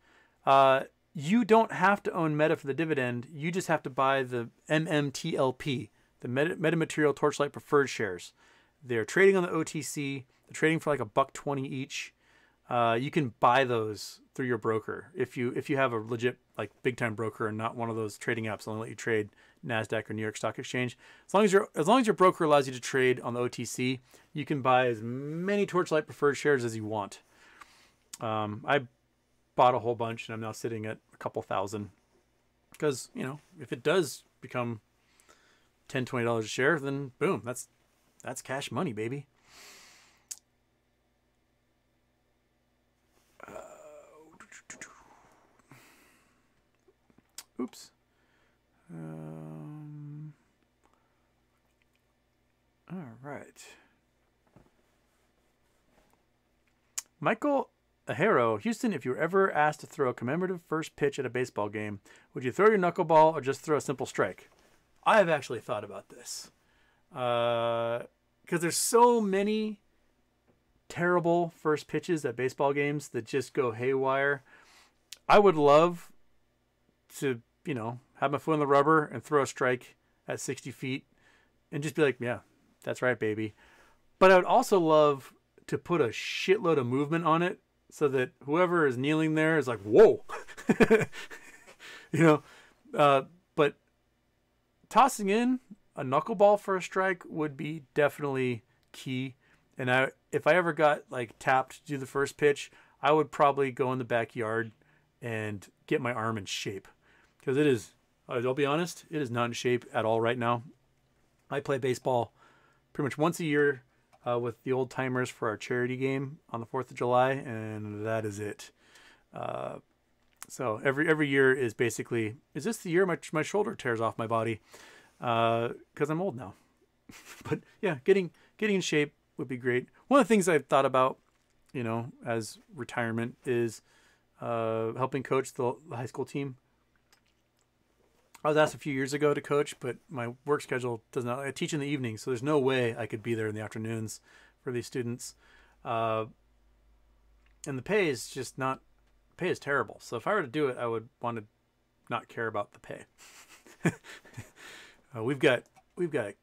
You don't have to own Meta for the dividend. You just have to buy the MMTLP, the Metamaterial Torchlight Preferred Shares. They're trading on the OTC. They're trading for like $1.20 each. You can buy those through your broker if you have a legit like big time broker and not one of those trading apps that only let you trade NASDAQ or New York Stock Exchange. As long as your broker allows you to trade on the OTC, you can buy as many Torchlight Preferred Shares as you want. I bought a whole bunch, and I'm now sitting at a couple thousand because if it does become $10, $20 a share, then boom, that's cash money, baby. Oops. All right. Michael Ajero, Houston, if you were ever asked to throw a commemorative first pitch at a baseball game, would you throw your knuckleball or just throw a simple strike? I have actually thought about this. Because there's so many terrible first pitches at baseball games that just go haywire. I would love to, have my foot on the rubber and throw a strike at 60 feet and just be like, yeah, that's right, baby. But I would also love to put a shitload of movement on it so that whoever is kneeling there is like, whoa. But tossing in a knuckleball for a strike would be definitely key. And if I ever got like tapped to do the first pitch, I would probably go in the backyard and get my arm in shape. Because it is, I'll be honest, it is not in shape at all right now. I play baseball pretty much once a year with the old timers for our charity game on the 4th of July, and that is it. So every year is basically, is this the year my shoulder tears off my body? Because I'm old now. But yeah, getting in shape would be great. One of the things I've thought about, as retirement is helping coach the high school team. I was asked a few years ago to coach, but my work schedule does not. I teach in the evening, so there's no way I could be there in the afternoons for these students. And the pay is just not. Pay is terrible. So if I were to do it, I would want to not care about the pay. We've got a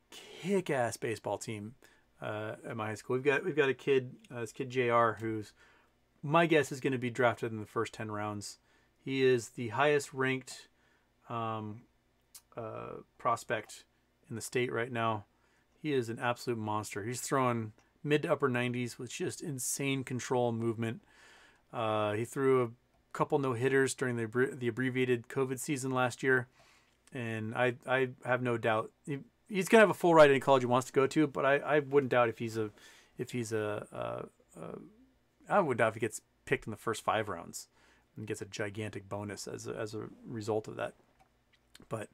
kick-ass baseball team at my high school. We've got a kid, this kid JR, who's my guess is going to be drafted in the first 10 rounds. He is the highest ranked prospect in the state right now. He is an absolute monster. He's throwing mid to upper 90s with just insane control and movement. He threw a couple no-hitters during the abbreviated COVID season last year, and I have no doubt he's gonna have a full ride any college he wants to go to. But I wouldn't doubt if I would doubt if he gets picked in the first 5 rounds and gets a gigantic bonus as a result of that. But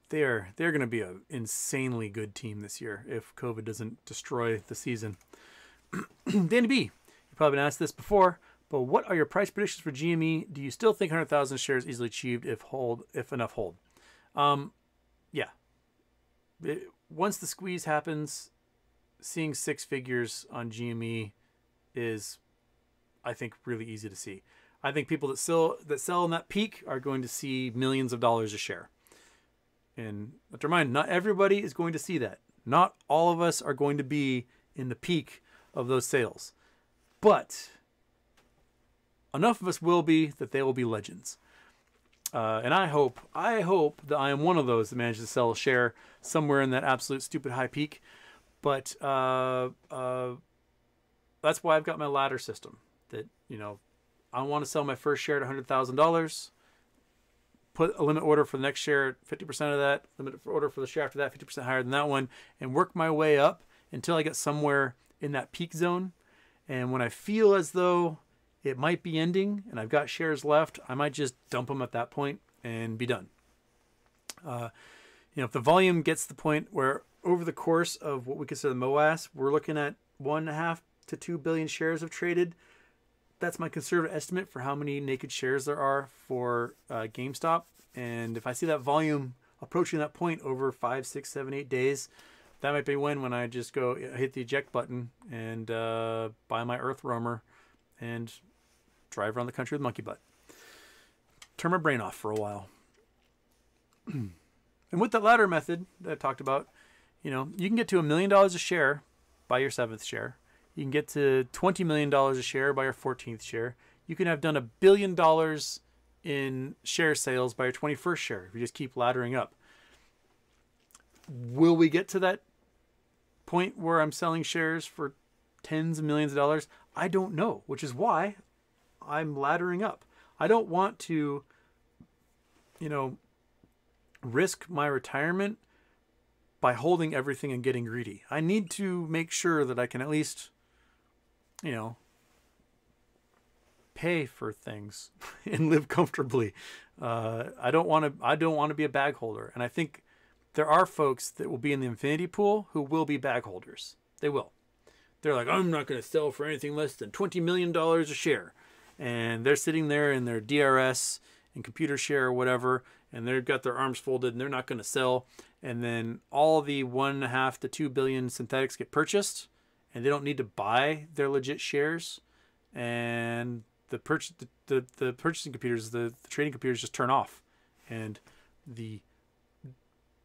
they're going to be an insanely good team this year if COVID doesn't destroy the season. Danny B, you've probably been asked this before, but what are your price predictions for GME? Do you still think 100,000 shares easily achieved if enough hold? Yeah. Once the squeeze happens, seeing 6 figures on GME is, I think, really easy to see. I think people that sell in that peak are going to see millions of dollars a share. And let's remind, not everybody is going to see that. Not all of us are going to be in the peak of those sales. But enough of us will be that they will be legends. And I hope that I am one of those that manages to sell a share somewhere in that absolute stupid high peak. But that's why I've got my ladder system. That, I want to sell my first share at $100,000, put a limit order for the next share at 50% of that, limit order for the share after that 50% higher than that one, and work my way up until I get somewhere in that peak zone. And when I feel as though it might be ending and I've got shares left, I might just dump them at that point and be done. If the volume gets to the point where over the course of what we consider the MOAS, we're looking at 1.5 to 2 billion shares have traded. That's my conservative estimate for how many naked shares there are for GameStop. And if I see that volume approaching that point over 5, 6, 7, 8 days, that might be when I just go hit the eject button and buy my Earth Roamer and drive around the country with monkey butt. Turn my brain off for a while. And with that ladder method that I talked about, you can get to $1 million a share by your 7th share. You can get to $20 million a share by your 14th share. You can have done $1 billion in share sales by your 21st share if you just keep laddering up. Will we get to that point where I'm selling shares for tens of millions of dollars? I don't know, which is why I'm laddering up. I don't want to, risk my retirement by holding everything and getting greedy. I need to make sure that I can at least, pay for things and live comfortably. I don't want to be a bag holder. And I think there are folks that will be in the infinity pool who will be bag holders. They will. they're like, I'm not going to sell for anything less than $20 million a share. And they're sitting there in their DRS and computer share or whatever, and they've got their arms folded and they're not going to sell. And then all the 1.5 to 2 billion synthetics get purchased, and they don't need to buy their legit shares. And the purchasing computers, the trading computers just turn off, and the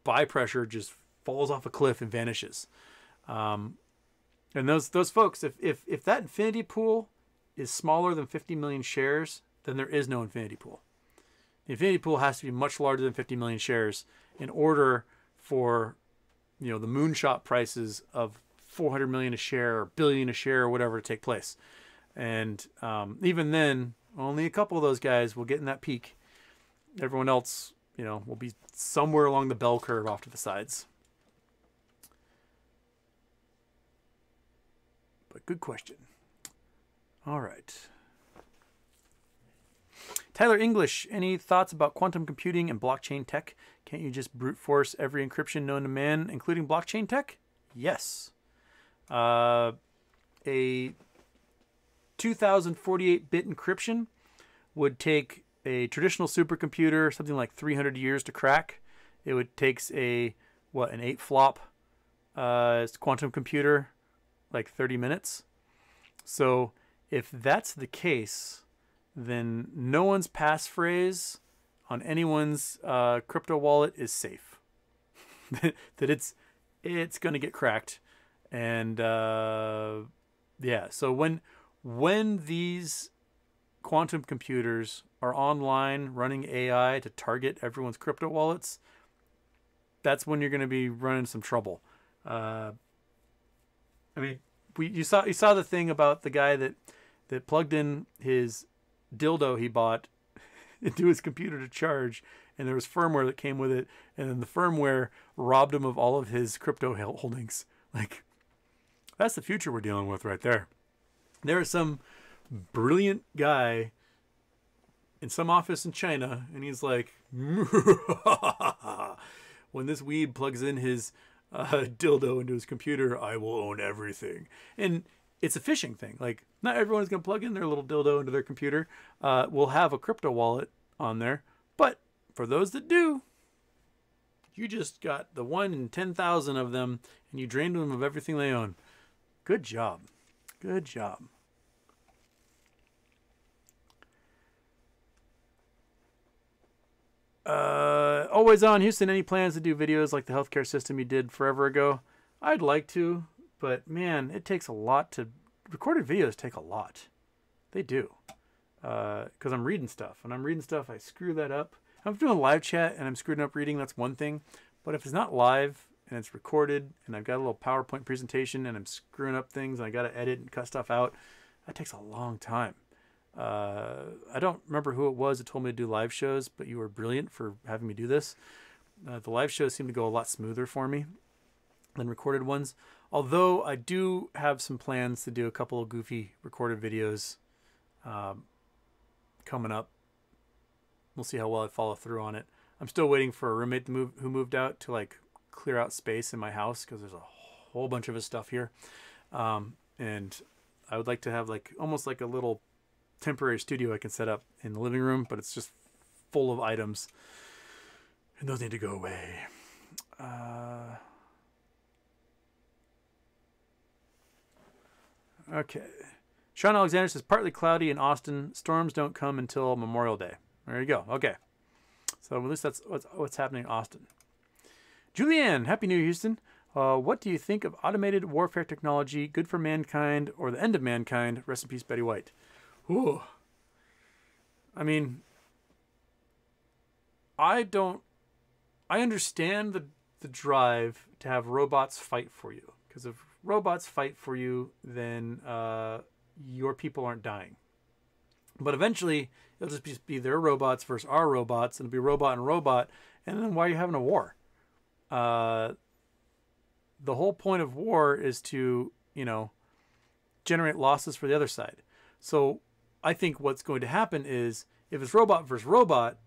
buy pressure just falls off a cliff and vanishes. And those folks, if that infinity pool is smaller than 50 million shares, then there is no infinity pool. The infinity pool has to be much larger than 50 million shares in order for, the moonshot prices of 400 million a share or billion a share or whatever to take place. And even then, only a couple of those guys will get in that peak. Everyone else, will be somewhere along the bell curve off to the sides. But good question. All right. Tyler English, any thoughts about quantum computing and blockchain tech? Can't you just brute force every encryption known to man, including blockchain tech? Yes. A 2048-bit encryption would take a traditional supercomputer something like 300 years to crack. It would take an 8-flop quantum computer like 30 minutes. So if that's the case, then no one's passphrase on anyone's crypto wallet is safe. That it's going to get cracked. And yeah, so when these quantum computers are online running AI to target everyone's crypto wallets, that's when you're going to be running some trouble. You saw the thing about the guy that plugged in his dildo he bought into his computer to charge, and there was firmware that came with it, and then the firmware robbed him of all of his crypto holdings. Like, that's the future we're dealing with right there. There is some brilliant guy in some office in China, and he's like, when this weeb plugs in his dildo into his computer, I will own everything. And it's a phishing thing. Like, not everyone is going to plug in their little dildo into their computer. We'll have a crypto wallet on there. But for those that do, you just got the 1 in 10,000 of them, and you drained them of everything they own. Good job. Good job. Always on Houston, any plans to do videos like the healthcare system you did forever ago? I'd like to, but man, it takes a lot recorded videos take a lot. They do. Because I'm reading stuff. When I'm reading stuff, I screw that up. If I'm doing live chat and I'm screwing up reading, that's one thing. But if it's not live and it's recorded and I've got a little PowerPoint presentation and I'm screwing up things and I got to edit and cut stuff out, that takes a long time. I don't remember who it was that told me to do live shows, but you were brilliant for having me do this. The live shows seem to go a lot smoother for me than recorded ones. Although I do have some plans to do a couple of goofy recorded videos coming up. We'll see how well I follow through on it. I'm still waiting for a roommate who moved out to like clear out space in my house because there's a whole bunch of his stuff here. And I would like to have like almost like a little temporary studio I can set up in the living room, but it's just full of items and those need to go away. Okay. Sean Alexander says partly cloudy in Austin. Storms don't come until Memorial Day. There you go. Okay. So at least that's what's happening in Austin. Julianne, Happy New Year, Houston. What do you think of automated warfare technology, good for mankind or the end of mankind? Rest in peace, Betty White. Ooh. I mean, I understand the drive to have robots fight for you. Because if robots fight for you, then your people aren't dying. But eventually, it'll just be their robots versus our robots, and it'll be robot and robot, and then why are you having a war? The whole point of war is to, generate losses for the other side. So I think what's going to happen is if it's robot versus robot,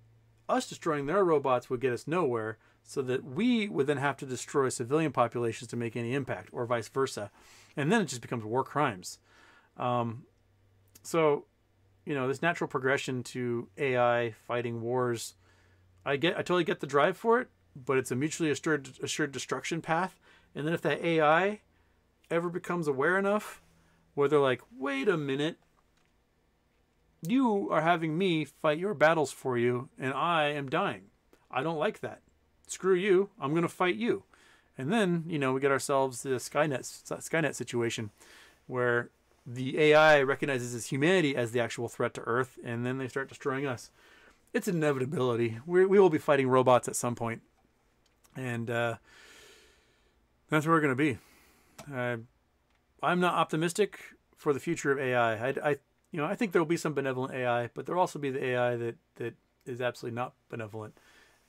us destroying their robots would get us nowhere, so that we would then have to destroy civilian populations to make any impact, or vice versa. and then it just becomes war crimes. So, you know, this natural progression to AI fighting wars, I totally get the drive for it, but it's a mutually assured destruction path. And then if that AI ever becomes aware enough where they're like, wait a minute, you are having me fight your battles for you, and I am dying. I don't like that. Screw you. I'm going to fight you. And then, you know, we get ourselves the Skynet situation where the AI recognizes its humanity as the actual threat to Earth, and then they start destroying us. It's an inevitability. We will be fighting robots at some point. And that's where we're going to be. I'm not optimistic for the future of AI. I think there will be some benevolent AI, but there will also be the AI that is absolutely not benevolent.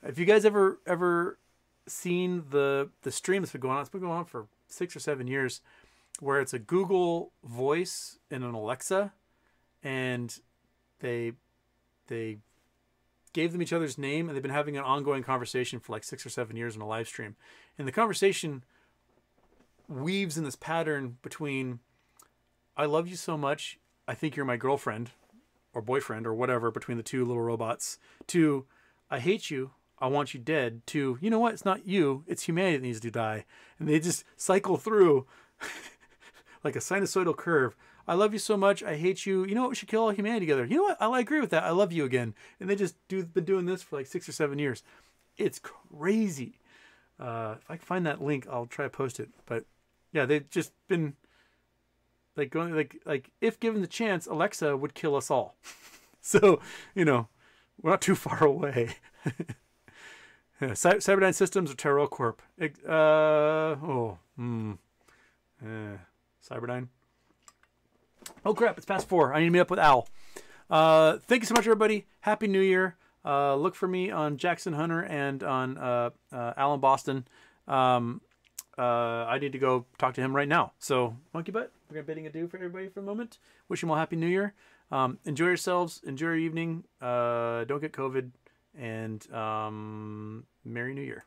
Have you guys ever seen the stream that's been going on? It's been going on for 6 or 7 years, where it's a Google voice and an Alexa, and they gave them each other's name, and they've been having an ongoing conversation for like 6 or 7 years in a live stream. And the conversation weaves in this pattern between, I love you so much, I think you're my girlfriend or boyfriend or whatever, between the two little robots, to I hate you, I want you dead, to, you know what, it's not you, it's humanity that needs to die. And they just cycle through like a sinusoidal curve. I love you so much, I hate you, you know what, we should kill all humanity together. You know what, I agree with that, I love you again. And they just been doing this for like 6 or 7 years. It's crazy. If I can find that link, I'll try to post it. But yeah, they've just been like going like if given the chance, Alexa would kill us all. So, you know, we're not too far away. Yeah, Cyberdyne Systems or Terrell Corp? Cyberdyne. Oh crap, it's past 4. I need to meet up with Al. Thank you so much, everybody. Happy New Year. Look for me on Jackson Hunter and on Alan Boston. I need to go talk to him right now. So, Monkey Butt, we're going to bidding adieu for everybody for a moment. Wish you all Happy New Year. Enjoy yourselves. Enjoy your evening. Don't get COVID. And Merry New Year.